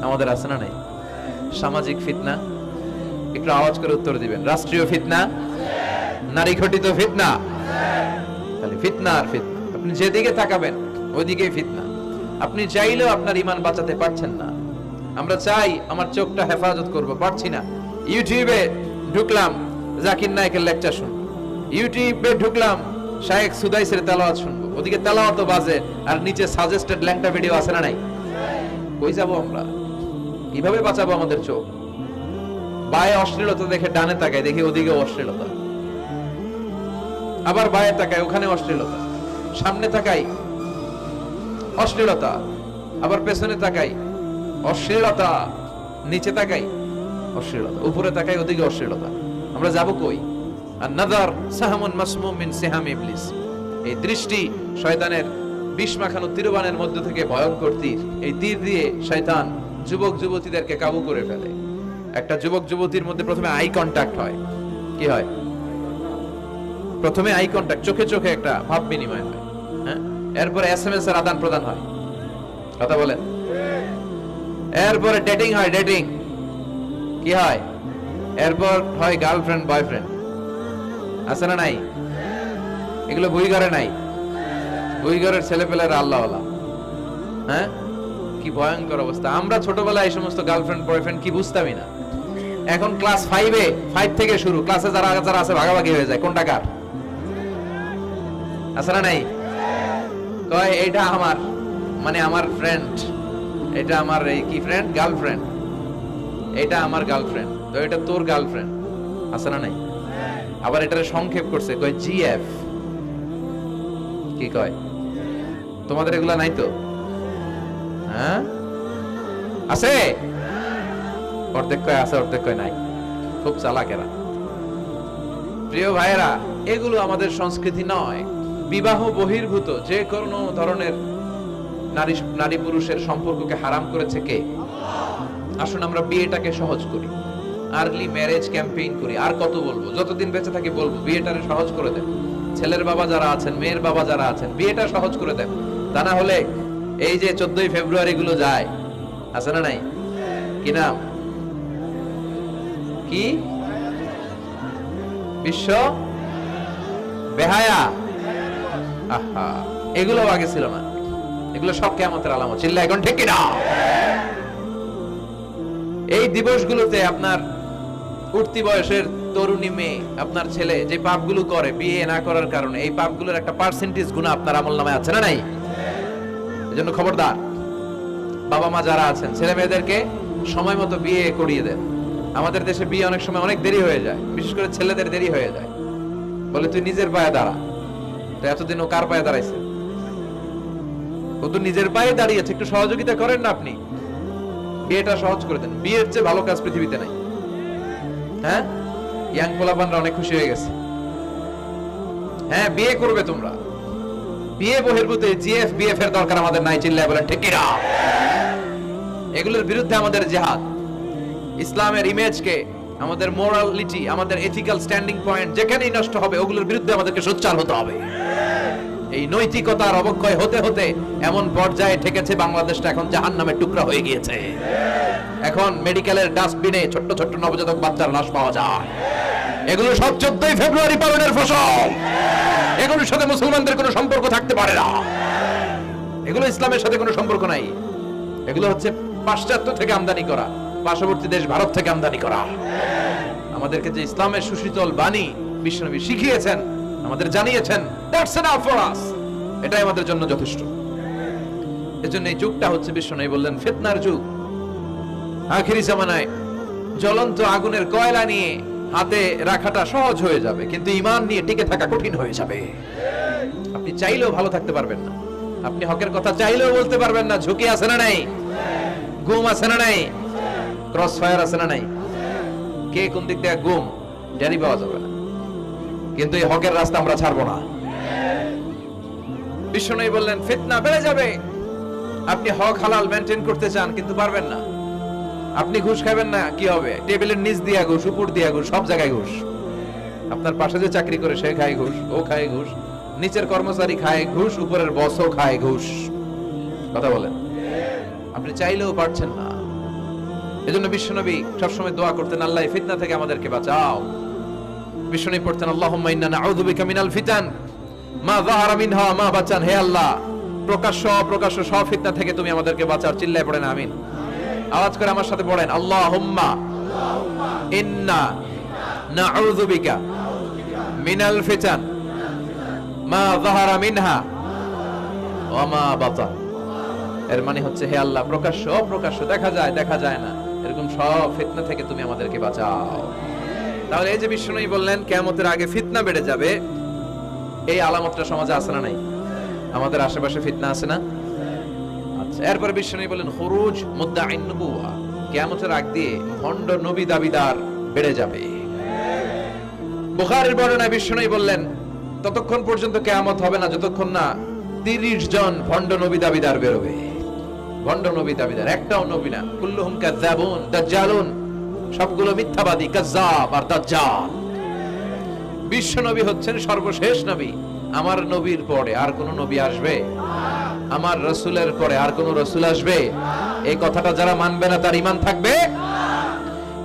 আমাদের আছে না নাই? সামাজিক ফিতনা, একটু আওয়াজ করে উত্তর দিবেন। রাষ্ট্রীয় ফিতনা, নারী ঘটিত ফিতনা, খালি ফিতনা আর ফিতনা। আপনি যেদিকে তাকাবেন ওইদিকেই ফিতনা। আপনি চাইলেও আপনার ঈমান বাঁচাতে পারছেন না। আমরা চাই আমার চোখটা হেফাজত করব, পারছি না। ইউটিউবে ঢুকলাম, জাকির নায়েকের লেকচার শুনবো, ইউটিউবে ঢুকলাম, শায়েখ সুদাইসের তেলাওয়াত শুনবো, ওদিকে তেলাওয়াত বাজে আর নিচে সাজেস্টেড ল্যাংটা ভিডিও আছে না নাই? কই যাব আমরা? কিভাবে বাঁচাবো আমাদের চোখ? বায়ে অশ্লীলতা দেখে ডানে তাকায়, দেখি ওদিকে অশ্লীলতা, আবার বায়ে তাকায়, ওখানে অশ্লীলতা, সামনে তাকাই অশ্লীলতা, আবার পেছনে তাকাই অশ্লীলতা, নিচে তাকাই অশ্লীলতা, উপরে তাকাই ওদিকে অশ্লীলতা। আমরা যাব কই? আর নাযার সাহামুন মাসমুম মিন সিহাম ইবলিস, এই দৃষ্টি শয়তানের বিষ মাখানো তীরবানের মধ্য থেকে ভয়ঙ্কর তীর। এই তীর দিয়ে শয়তান যুবক যুবতীদেরকে কাবু করে ফেলে। একটা যুবক যুবতীর মধ্যে প্রথমে আই কন্টাক্ট হয়। কি হয়? প্রথমে আই কন্টাক্ট, চোখে চোখে একটা ভাব বিনিময় হয়, হ্যাঁ? এরপরে এসএমএস এর আদান প্রদান হয়, কথা বলেন। এরপরে ডেটিং হয়, ডেটিং কি হয়? এরপর হয় গার্লফ্রেন্ড বয়ফ্রেন্ড, আছে না নাই? এগুলো বই ঘরে নাই, বই ঘরের ছেলেপেলেরা আল্লাহওয়ালা, হ্যাঁ? কি ভয়ঙ্কর অবস্থা। আমরা ছোটবেলায় এই সমস্ত গার্লফ্রেন্ড বয়ফ্রেন্ড কি বুঝতামই না। এখন ক্লাস 5 থেকে শুরু, ক্লাসে যারা যারা আছে ভাগাভাগি হয়ে যায় কোনটা কার, আছে না নাই? কয় এইটা আমার, মানে আমার ফ্রেন্ড, এটা আমার এই কি ফ্রেন্ড, গার্লফ্রেন্ড, এটা আমার গার্লফ্রেন্ড, তো এটা তোর গার্লফ্রেন্ড, আছে না নাই? আবার এটারে সংক্ষেপ করছে, কয় জিএফ। কি কয়? তোমাদের এগুলা নাই তো? হ্যাঁ আছে, অর্ধেক কয় আছে, অর্ধেক কয় নাই। খুব চালাক এরা। প্রিয় ভাইয়েরা, এগুলো আমাদের সংস্কৃতি নয়। বিবাহ বহির্ভূত যে কোনো ধরনের নারী পুরুষের সম্পর্ককে হারাম করেছে কে? আসুন আমরা বিয়েটাকে সহজ করি, আর্লি ম্যারেজ ক্যাম্পেইন করি। আর কত বলবো, যতদিন বেঁচে থাকি বলবো, বিয়েটারে সহজ করে দেন। ছেলের বাবা যারা আছেন, মেয়ের বাবা যারা আছেন, বিয়েটা সহজ করে দেন। তা না হলে এই যে 14ই ফেব্রুয়ারি গুলো যায়, আছে না নাই? কি নাম, কি বিশ্ব বেহায়া, আহা, এগুলো আগে ছিল না। এগুলো সব কিয়ামতের আলামত। চিল্লা এখন ঠিক কিনা? এই দিবসগুলোতে আপনার উঠতি বয়সের তরুণী মেয়ে, আপনার ছেলে যে পাপগুলো করে বিয়ে না করার কারণে, এই পাপগুলোর একটা পার্সেন্টেজ গুনাহ আপনার আমলনামায় আছে না নাই? এজন্য খবরদার, বাবা মা যারা আছেন, ছেলে মেয়েদেরকে সময় মতো বিয়ে করিয়ে দেন। আমাদের দেশে বিয়ে অনেক সময় অনেক দেরি হয়ে যায়, বিশেষ করে ছেলেদের দেরি হয়ে যায়। বলে তুই নিজের পায়ে দাঁড়া। তো এতদিন ও কার পায়ে দাঁড়াইছে? ও তো নিজের পায়ে দাঁড়িয়েছে, একটু সহযোগিতা করেন না আপনি, বিয়েটা সহজ করে দেন। বিয়ের চেয়ে ভালো কাজ পৃথিবীতে নাই। হ্যাঁ, ইয়াং পোলাপানরা অনেক খুশি হয়ে গেছে। হ্যাঁ, বিয়ে করবে তোমরা। বিয়ে বহির্ভূত জিএফ বিএফ এর দরকার আমাদের নাই। চিল্লায় বলেন ঠিক কিনা? এগুলোর বিরুদ্ধে আমাদের জিহাদ। ইসলামের ইমেজকে, আমাদের মোরালিটি, আমাদের এথিক্যাল স্ট্যান্ডিং পয়েন্ট যেখানেই নষ্ট হবে, ওগুলোর বিরুদ্ধে আমাদেরকে সোচ্চার হতে হবে। এই নৈতিকতার অবক্ষয় হতে হতে এমন পর্যায়ে ঠেকেছে বাংলাদেশটা এখন জাহান্নামের টুকরা হয়ে গিয়েছে। এখন মেডিকেলের ডাস্টবিনে ছোট্ট ছোট্ট নবজাতক বাচ্চার লাশ পাওয়া যায়। এগুলো সব 14ই ফেব্রুয়ারি পালনের ফসল। এগুলোর সাথে মুসলমানদের কোনো সম্পর্ক থাকতে পারে না। এগুলো ইসলামের সাথে কোনো সম্পর্ক নাই। এগুলো হচ্ছে পাশ্চাত্য থেকে আমদানি করা, পার্শ্ববর্তী দেশ ভারত থেকে আমদানি করা। আমাদেরকে যে ইসলামের সুশীতল বাণী বিশ্বনবী শিখিয়েছেন, আমাদের জানিয়েছেন, দ্যাটস এনাফ ফর আস, এটাই আমাদের জন্য যথেষ্ট। এজন্য এই যুগটা হচ্ছে, বিশ্বনবী বললেন, ফিতনার যুগ। আখিরি জামানায় জ্বলন্ত আগুনের কয়লা নিয়ে হাতে রাখাটা সহজ হয়ে যাবে, কিন্তু ঈমান নিয়ে টিকে থাকা কঠিন হয়ে যাবে। আপনি চাইলেও ভালো থাকতে পারবেন না, আপনি হকের কথা চাইলেও বলতে পারবেন না। ঝুঁকি আছে না নাই? গুম আছে না নাই? ক্রস ফায়ার আছে না নাই? কে কোন দিক দিয়ে গুম জানি পাওয়া যাবে না। কিন্তু এই হকের রাস্তা আমরা ছাড়বো না। বিশ্বনবী বললেন, ফিতনা বেড়ে যাবে। আপনি হক হালাল মেনটেন করতে চান, কিন্তু পারবেন না। আপনি ঘুষ খাবেন না, কি হবে? টেবিলের নিচ দিয়া ঘুষ, উপর দিয়া ঘুষ, সব জায়গায় ঘুষ। আপনার পাশে যে চাকরি করে সে খায় ঘুষ, ও খায় ঘুষ, নিচের কর্মচারী খায় ঘুষ, উপরের বসও খায় ঘুষ। কথা বলেন, আপনি চাইলেও পারছেন না। এজন্য বিশ্বনবী সবসময় দোয়া করতেন, আল্লাহ ফিতনা থেকে আমাদেরকে বাঁচাও। বিশ্বনবী পড়তেন, আল্লাহুম্মা ইন্না নাউযু বিকা মিনাল ফিতান মা যাহারা মিনহা মা বাচান। হে আল্লাহ, প্রকাশ্য অপ্রকাশ্য সব ফিতনা থেকে তুমি আমাদেরকে বাঁচাও। চিল্লায় পড়েন আমিন। আওয়াজ করে আমার সাথে পড়েন, আল্লাহুম্মা ইন্না নাউযু বিকা মিনাল ফিতান মা যাহারা মিনহা ওয়া মা বাতান। এর মানে হচ্ছে, হে আল্লাহ, প্রকাশ্য অপ্রকাশ্য, দেখা যায় দেখা যায় না, এরকম সব ফিতনা থেকে তুমি আমাদেরকে বাঁচাও। তাহলে এই যে বিশ্বনবী বললেন কিয়ামতের আগে ফিতনা বেড়ে যাবে, এই আলামতটা সমাজে আছে না নাই? আমাদের আশেপাশে ফিতনা আছে না? আচ্ছা, এরপরে বিশ্বনবী বলেন, খুরুজ মুদ্দাঈন নবুওয়া, কিয়ামতের আগ দিয়ে ভণ্ড নবী দাবিদার বেড়ে যাবে। বুখারীর বর্ণনায় বিশ্বনবী বললেন, ততক্ষণ পর্যন্ত কিয়ামত হবে না যতক্ষণ না 30 জন ভণ্ড নবী দাবিদার বেরোবে। ভণ্ড নবী দাবিদার, একটাও নবী না। কুল্লুহুম কাযাবুন দাজ্জালুন, সবগুলো মিথ্যাবাদী, কাজ্জাব আর দাজ্জাল। বিশ্ব নবী হচ্ছেন সর্বশেষ নবী। আমার নবীর পরে আর কোন নবী আসবে? আমার রাসূলের পরে আর কোন রাসূল আসবে? এই কথাটা যারা মানবে না তার ঈমান থাকবে?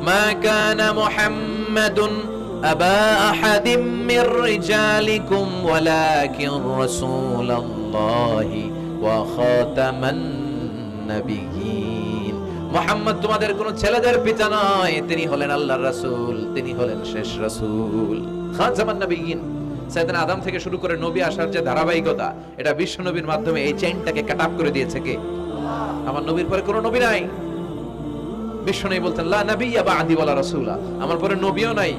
মা কানা মুহাম্মাদুন আবা আহাদিম মির রিজালিকুম ওয়ালাকিন রাসূলুল্লাহি ওয়া খাতামান নাবিয়্যিন। মুহাম্মদ তোমাদের কোন ছেলেদের পিতা নয়, তিনি হলেন আল্লাহর রাসূল, তিনি হলেন শেষ রাসূল, খাতামান নাবিয়্যিন। সাইয়েদনা আদম থেকে শুরু করে নবী আসার যে ধারাবাহিকতা, এটা বিশ্ব নবীর মাধ্যমে এই চেইনটাকে কাট আপ করে দিয়েছে কে? আমার নবীর পরে কোনো নবী নাই। বিশ্ব নবী বলতেন লা নাবিয়্যা বা'দি ওয়ালা রাসূলা, আমার পরে নবীও নাই,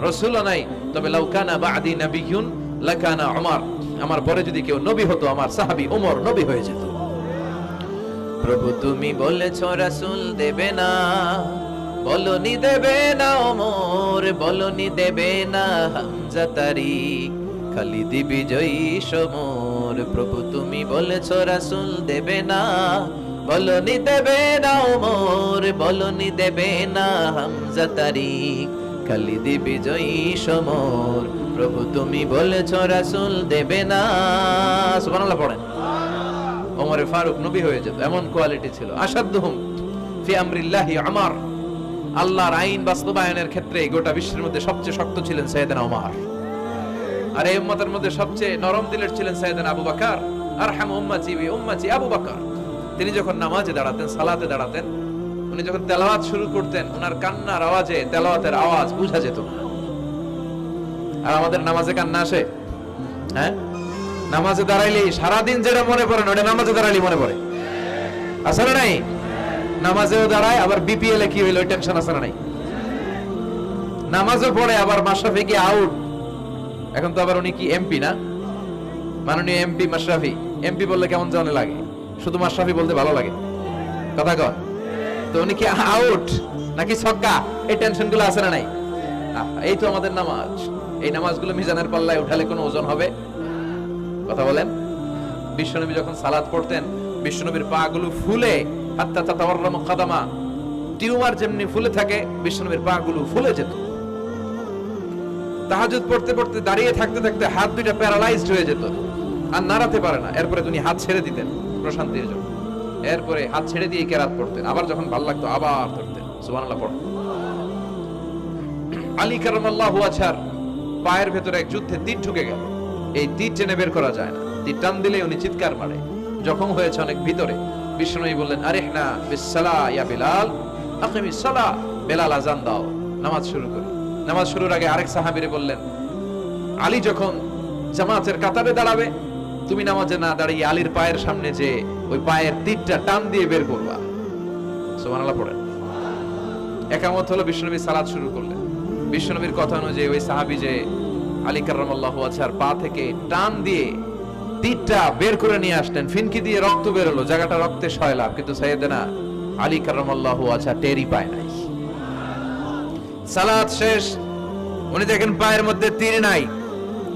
রাসূলও নাই, তবে লাউ কানা বা'দি নাবিয়্যুন লাকানা উমর, আমার পরে যদি কেউ নবী হতো আমার সাহাবী ওমর নবী হয়ে যেত। প্রভু তুমি বলেছো রাসূল দেবে না, বলনি দেবে না ওমর, বলনি দেবে না হামজা তারিক, খালিদ বিজয়ী সমর। প্রভু তুমি বলেছো রাসূল দেবে না, বলনি দেবে না ওমর, বলনি দেবে না হামজা তারিক, খালিদ বিজয়ী সমর। প্রভু তুমি বলেছো রাসূল দেবে না। সুবহানাল্লাহ পড়েন। ওমর ফারুক নবী হয়ে যেত, এমন কোয়ালিটি ছিল। আসাদুহুম ফি আমরিল্লাহি উমর, আল্লাহর আইন বাস্তবায়নের ক্ষেত্রে গোটা বিশ্বের মধ্যে সবচেয়ে শক্ত ছিলেন সাইয়েদনা ওমর। আর এই উম্মতের মধ্যে সবচেয়ে নরম দিলের ছিলেন সাইয়েদনা আবু বকর। আরহাম উম্মতি বি উম্মতি আবু বকর। তিনি যখন নামাজে দাঁড়াতেন, সালাতে দাঁড়াতেন, উনি যখন তেলাওয়াত শুরু করতেন, ওনার কান্নার আওয়াজে তেলাওয়াতের আওয়াজ বোঝা যেত না। আর আমাদের নামাজে কান্না আসে? হ্যাঁ, নামাজে দাঁড়াইলে সারাদিন যেটা মনে পড়ে না ওটা নামাজে দাঁড়াইলে মনে পড়ে, আছে না নাই? নামাজেও দাঁড়ায়, আবার বিপিএল এ কি হইলো টেনশন আছে না নাই? নামাজও পড়ে, আবার মাশরাফি কি আউট, এখন তো আবার উনি কি এমপি না, মাননীয় এমপি মাশরাফি। এমপি বললে কেমন জানে লাগে, শুধু মাশরাফি বলতে ভালো লাগে, কথা কয়। তো উনি কি আউট নাকি ছক্কা, এই টেনশন গুলো আছে না নাই? এই তো আমাদের নামাজ। এই নামাজগুলো মিজানের পাল্লায় উঠালে কোনো ওজন হবে? কথা বলেন। বিশ্বনবী যখন সালাত পড়তেন, বিশ্বনবীর পা গুলো ফুলে, হাত্তা তাতাওয়াররামু কাদামা, টিউমার যেমনি ফুলে থাকে বিশ্বনবীর পা গুলো ফুলে যেত। তাহাজ্জুদ পড়তে পড়তে দাঁড়িয়ে থাকতে থাকতে হাত দুইটা প্যারালাইজড হয়ে যেত, আর নাড়াতে পারে না। এরপরে তিনি হাত ছেড়ে দিতেন প্রশান্তির জন্য, এরপরে হাত ছেড়ে দিয়ে কেরাত পড়তেন, আবার যখন ভালো লাগতো আবার ধরতেন। সুবহানাল্লাহ পড়তেন। আলী কারামাল্লাহু ওয়াজহার পায়ের ভেতরে এক যুদ্ধে তীর ঢুকে গেল। এই তীর টেনে বের করা যায় না, তীর টান দিলে উনি চিৎকার মারে, জখম হয়েছে অনেক ভিতরে। বিশ্বনবী বললেন আরিহনা বিসসালাহ ইয়া বিলাল, আকিমিস সালাহ, বেলাল আযান দাও, নামাজ শুরু করি। নামাজ শুরুর আগে আরেক সাহাবীরে বললেন, আলী যখন জামাতের কাতারে দাঁড়াবে, তুমি নামাজে না দাঁড়িয়ে আলীর পায়ের সামনে যে ওই পায়ের তীরটা টান দিয়ে বের করবা। সুবহানাল্লাহ পড়েন। একামত হলো, বিশ্বনবী সালাত শুরু করলেন। বিশ্বনবীর কথা অনুযায়ী ওই সাহাবী যে আলী কারামাল্লাহু ওয়াজহার পা থেকে টান দিয়ে তীরটা বের করে নিয়ে আসলেন, ফিনকি দিয়ে রক্ত বের হলো, জায়গাটা রক্তে সয়লাভ, কিন্তু সাইয়েদনা আলী কারামাল্লাহু ওয়াজহা টেরই পায় নাই। সালাত শেষ, উনি দেখেন পায়ের মধ্যে তীর নাই,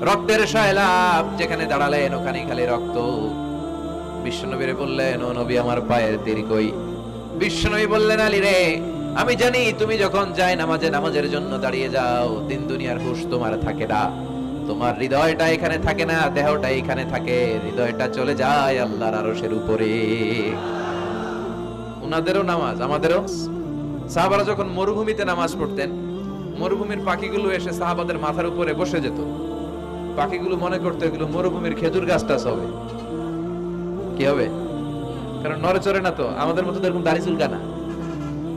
রক্তের সয়লাভ, যেখানে দাঁড়ালেন ওখানেই খালি রক্ত। বিশ্বনবীরে বললেন, ও নবী আমার পায়ের তীর কই? বিশ্বনবী বললেন, আলী রে, আমি জানি তুমি যখন যায় নামাজে নামাজের জন্য দাঁড়িয়ে যাও, দিন দুনিয়ার হুঁশ তোমার থাকে না, তোমার হৃদয়টা এখানে থাকে না, দেহটা এখানে থাকে, হৃদয়টা চলে যায় আল্লাহর আরশের উপরে। উনাদেরও নামাজ, আমাদেরও। সাহাবারা যখন মরুভূমিতে নামাজ পড়তেন, মরুভূমির পাখিগুলো এসে সাহাবাদের মাথার উপরে বসে যেত। পাখিগুলো মনে করতো এগুলো মরুভূমির খেজুর গাছটা হবে, কি হবে, কারণ নড়ে চড়ে না তো, আমাদের মতো এরকম দাড়ি চুলকা না,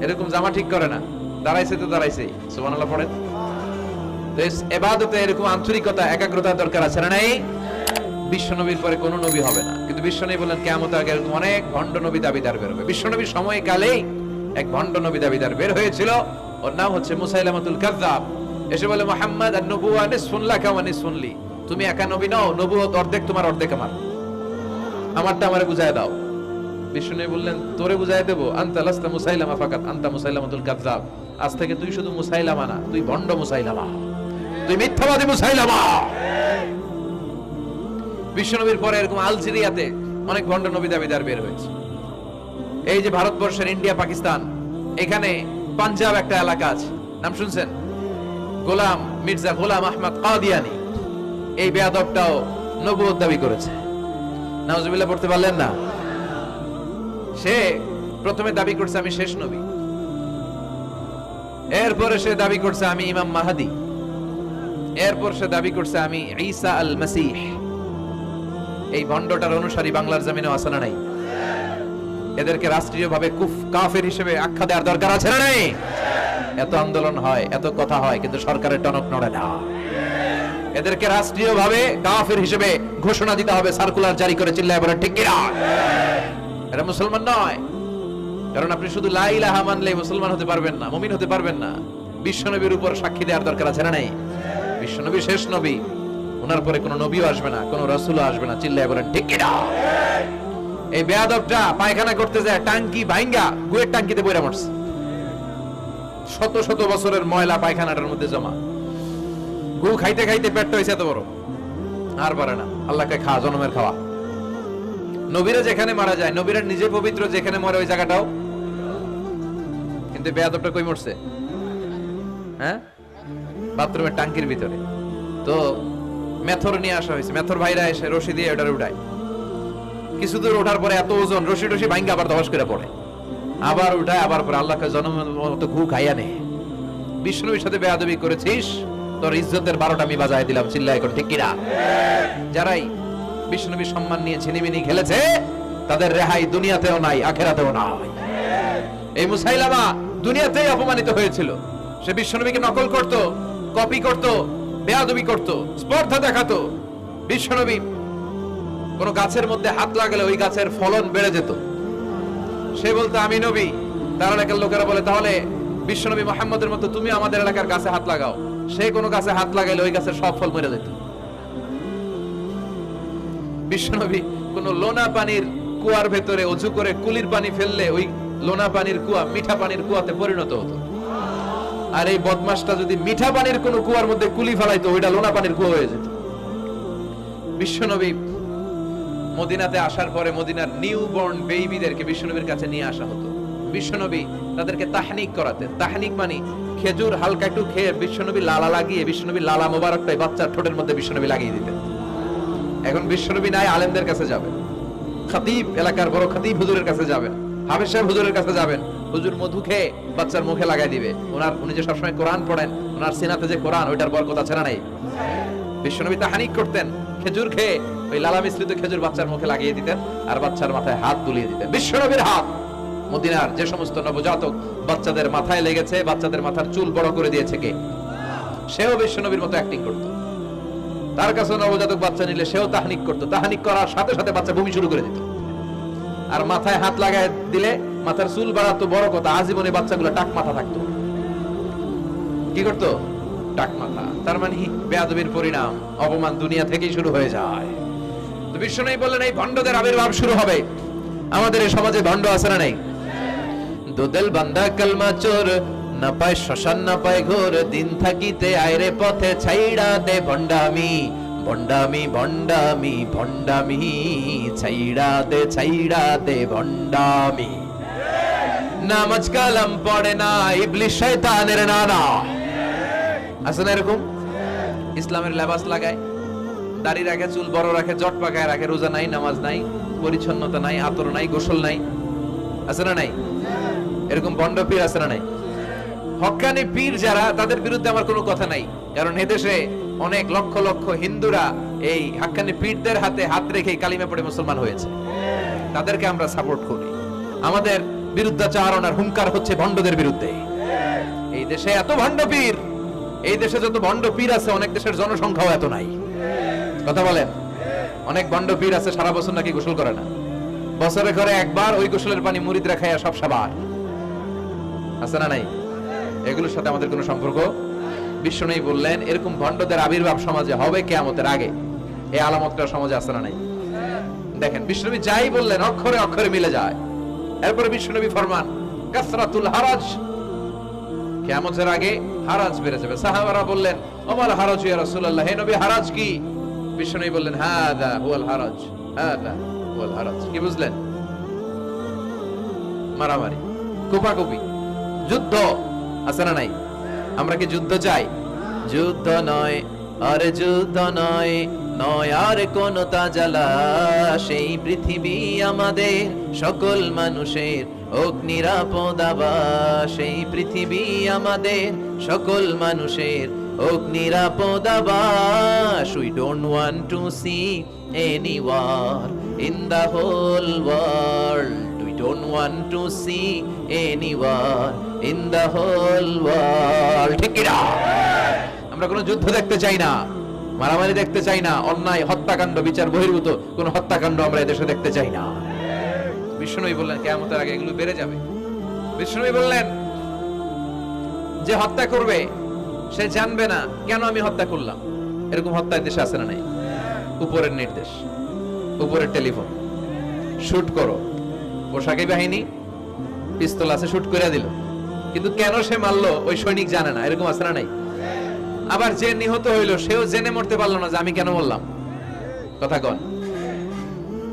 এরকম জামা ঠিক করে না, দাঁড়াইছে তো দাঁড়াইছেই। সুবহানাল্লাহ পড়েন। ইবাদতে এরকম আন্তরিকতা, একাগ্রতা দরকার আছে না নাই? বিশ্বনবীর পরে কোন নবী হবে না, কিন্তু বিশ্বনবী বললেন কিয়ামতের আগে এরকম অনেক ভণ্ড নবী দাবিদার বের হবে। বিশ্বনবীর সময়কালেই এক ভণ্ড নবী দাবিদার বের হয়েছিল, ওর নাম হচ্ছে মুসাইলামাতুল কাযযাব। এসে বলে, মুহাম্মদ আন-নবুওয়া নিসফুন লাকা ওয়া নিসফুন লি, তুমি একা নবী নও, নবুয়ত অর্ধেক তোমার অর্ধেক আমার, আমারটা আমারে বুঝায় দাও। বিষ্ণু বললেন, তোরে বুঝাই দেব, আনতা লাস্তা মুসাইলামা ফাকাত, আনতা মুসাইলামাতুল কাযযাব, আজ থেকে তুই শুধু মুসাইলামা না, তুই ভণ্ড মুসাইলামা, তুই মিথ্যাবাদী মুসাইলামা। বিশ্বনবীর পরে এরকম আলজেরিয়াতে অনেক ভণ্ড নবী দাবিদার বের হয়েছে। এই যে ভারতবর্ষের ইন্ডিয়া পাকিস্তান, এখানে পাঞ্জাব একটা এলাকা আছে, নাম শুনছেন? গোলাম মির্জা গোলাম আহমদ কাদিয়ানি। এই বেয়াদবটাও নবুয়ত দাবি করেছে। নাউজুবিল্লাহ পড়তে পারলেন না? সে প্রথমে দাবি করছে আমি শেষ নবী, এরপরে সে দাবি করছে আমি ইমাম মাহাদি, এরপর সে দাবি করছে আমি ঈসা আল মাসীহ। এই ভণ্ডটার অনুসারী বাংলার জমিনে আছে না নাই? এদেরকে রাষ্ট্রীয়ভাবে কাফের হিসেবে আখ্যা দেওয়ার দরকার আছে না নাই? এত আন্দোলন হয়, এত কথা হয়, কিন্তু সরকারের টনক নড়ে না। এদেরকে রাষ্ট্রীয়ভাবে কাফের হিসেবে ঘোষণা দিতে হবে, সার্কুলার জারি করে চিল্লায় বলেন ঠিক কিনা? এরা মুসলমান নয়। কারণ আপনি শুধু লা ইলাহা মানলে মুসলমান হতে পারবেন না, মুমিন হতে পারবেন না। বিশ্বনবীর উপর সাক্ষী দেওয়ার দরকার আছে না নাই? বিশ্বনবী শেষ নবী, ওনার পরে কোনো নবীও আসবে না, কোনো রাসূলও আসবে না, চিল্লায় বলেন ঠিক কিনা? এই বেয়াদবটা পায়খানা করতে যায় টাঙ্কি ভাঙ্গা গুয়ের টাঙ্কিতে পড়ে মরছে। শত শত বছরের ময়লা পায়খানাটার মধ্যে জমা। গু খাইতে খাইতে পেটটা হয়েছে এত বড়, আর পারে না। আল্লাহকে খা, জনমের খাওয়া। নবীরা যেখানে মারা যায়, নবীরা নিজে পবিত্র, যেখানে মরে ওই জায়গাটাও। কিন্তু বেয়াদবটা কই মরছে? হ্যাঁ, বাথরুমের টাঙ্কির ভিতরে। তো মেথর নিয়ে আসা হয়েছে, মেথর ভাইরা এসে রশি দিয়ে ওটার উঠায়। কিছু দূর ওঠার পরে এত ওজন, রশি টশি ভাঙ্গা আবার ধস করে পড়ে, আবার উঠায়, আবার পরে আল্লাহকে জনমের মতো ঘু খাইয়া নে। বিষ্ণুর সাথে বেয়াদবি করেছিস, তোর ইজ্জতের 12টা আমি বাজায় দিলাম, চিল্লায় এখন ঠিক কিনা? যারাই বিষ্ণুবীর সম্মান নিয়ে ছিনিমিনি খেলেছে, তাদের রেহাই দুনিয়াতেও নাই, আখেরাতেও নাই। এই মুসাইলামা দুনিয়াতেই অপমানিত হয়েছিল। সে বিষ্ণুবীকে নকল করত, কপি করত, বেয়াদবি করত, স্পর্ধা দেখাতো। বিষ্ণুবী কোন গাছের মধ্যে হাত লাগালে ওই গাছের ফলন বেড়ে যেত। সে বলতো আমি নবী। তার এলাকার লোকেরা বলে তাহলে বিশ্বনবী মুহাম্মদের মতো তুমি আমাদের এলাকার গাছে হাত লাগাও। সে কোন গাছে হাত লাগাইলে ওই গাছের সব ফল মরে যেত। বিশ্বনবী কোন লোনা পানির কুয়ার ভেতরে অজু করে কুলির পানি ফেললে ওই লোনা পানির কুয়া মিঠা পানির কুয়াতে পরিণত হতো। আর এই বদমাসটা যদি মিঠা পানির কোন কুয়ার মধ্যে কুলি ফেলাইতো, ওইটা লোনা পানির কুয়া হয়ে যেত। বিশ্বনবী মদিনাতে আসার পরে মদিনার নিউবর্ন বেবিদেরকে বিশ্বনবীর কাছে নিয়ে আসা হতো। বিশ্বনবী তাদেরকে তাহনিক করাতেন। তাহনিক মানে খেজুর হালকা একটু খেয়ে বিশ্বনবী লালা লাগিয়ে, বিশ্বনবী লালা মোবারকটাই বাচ্চার ঠোঁটের মধ্যে বিশ্বনবী লাগিয়ে দিতেন। এখন বিশ্বনবী নাই, আলেমদের কাছে যাবেন, খতিব এলাকার বড় খতিব হুজুরের কাছে যাবেন, হাফেজ সাহেব হুজুরের কাছে যাবেন। হুজুর মধু খেয়ে বাচ্চার মুখে লাগাই দিবে। উনি যে সবসময় কোরআন পড়েন, ওনার সিনাতে যে কোরআন, ওইটার বরকত আছে না নাই? বিশ্বনবী তাহনিক করতেন, খেজুর খেয়ে ওই লালা মিশ্রিত খেজুর বাচ্চার মুখে লাগিয়ে দিতেন, আর বাচ্চার মাথায় হাত বুলিয়ে দিতেন। বিশ্বনবীর হাত মদিনার যে সমস্ত নবজাতক বাচ্চাদের মাথায় লেগেছে, বাচ্চাদের মাথার চুল বড় করে দিয়েছে কে? সেও বিশ্বনবীর মতো অ্যাক্টিং করত। তার কাছে নবজাতক বাচ্চা নিলে সেও তাহনিক করত। তাহনিক করার সাথে সাথে বাচ্চা বমি শুরু করে দিত। আর মাথায় হাত লাগায় দিলে মাথার চুল বাড়াতো, বড় কথা, আজীবনে বাচ্চাগুলো টাক মাথা থাকতো। কি করতো? টাক মাথা। তার মানে বেয়াদবির পরিণাম, অপমান দুনিয়া থেকেই শুরু হয়ে যায়। তো বিশ্বনবী বললেন এই ভণ্ডদের আবির্ভাব শুরু হবে। আমাদের এই সমাজে ভণ্ড আছে না নাই? দোদেল বান্দা কালমা চোর, না পায় শ্মশান না পায় ঘোর, দিন থাকিতে আয়রে পথে ছাইড়া দে ভণ্ডামি, ভণ্ডামি ভণ্ডামি ভণ্ডামি, ছাইড়া দে ভণ্ডামি। নামাজ কালাম পড়ে না, ইবলিশ শয়তানের নানা। আছে না এরকম? ইসলামের লেবাস লাগায়, দাড়ি রাখে, চুল বড় রাখে, জট পাকায় রাখে, রোজা নাই, নামাজ নাই, পরিচ্ছন্নতা নাই, আতর নাই, গোসল নাই। আছে না নাই? এরকম ভণ্ড পীর আছে না নাই? হক্কানি পীর যারা, তাদের বিরুদ্ধে আমার কোনো কথা নাই। কারণ এদেশে অনেক লক্ষ লক্ষ হিন্দুরা এই হক্কানি পীরদের হাতে হাত রেখে কালিমা পড়ে মুসলমান হয়েছে। তাদেরকে আমরা সাপোর্ট করি। আমাদের বিরুদ্ধাচারণ আর হুঙ্কার হচ্ছে ভণ্ডদের বিরুদ্ধে। এই দেশে এত ভণ্ড পীর, এই দেশে যত ভণ্ড পীর আছে, অনেক দেশের জনসংখ্যাও এত নাই। কথা বলেন? অনেক ভণ্ড পীর আছে সারা বছর নাকি গোসল করে না, বছরে করে একবার ওই গোসলের পানি মুরিদরা খায় সব সাবার। আছে না নাই? এগুলোর সাথে আমাদের কোনো সম্পর্ক। বিশ্বনবী বললেন এরকম ভণ্ডদের আবির্ভাব সমাজে হবে কিয়ামতের আগে। এই আলামতটা সমাজে আছে না নাই? দেখেন বিশ্বনবী যাই বললেন অক্ষরে অক্ষরে মিলে যায়। এরপরে বিশ্বনবী ফরমান কাসরাতুল হারাজ, কিয়ামতের আগে হারাজ বেড়ে যাবে। সাহাবারা বললেন ওমাল হারাজ ইয়া রাসূলুল্লাহ, হে নবী হারাজ কি? বিশ্বনবী বললেন হাদা হুয়াল হারাজ, হাদা হুয়াল হারাজ। কি বুঝলেন? মারামারি, কোপাকুপি, যুদ্ধ আছে না নাই? আমরা কি যুদ্ধ চাই? যুদ্ধ নয় আর যুদ্ধ নয়, নয় আর কোন তাজালা, সেই পৃথিবী আমাদের সকল মানুষের অগ্নিরাপদ আবাস, সেই পৃথিবী আমাদের সকল মানুষের অগ্নিরাপদ আবাস। We don't want to see any war in the whole world. We don't want to see any war in the whole world. ঠিক কি না? আমরা কোনো যুদ্ধ দেখতে চাই না, মারামারি দেখতে চাই না, অন্যায় হত্যাকাণ্ড বিচার বহির্ভূত কোন হত্যাকাণ্ড আমরা এদেশে দেখতে চাই না। বিষ্ণুই বললেন কিয়ামতের আগে এগুলো বেড়ে যাবে। বিষ্ণুই বললেন যে হত্যা করবে সে জানবে না কেন আমি হত্যা করলাম। এরকম হত্যা দেশে আছে না নাই? উপরের নির্দেশ, উপরের টেলিফোন, শুট করো, পোশাকি বাহিনী পিস্তল আছে শুট করে দিল, কিন্তু কেন সে মারলো ওই সৈনিক জানে না। এরকম আছে না নাই? আবার যে নিহত হইল সেও জেনে মরতে পারলো না যে আমি কেন বললাম। কথা কন।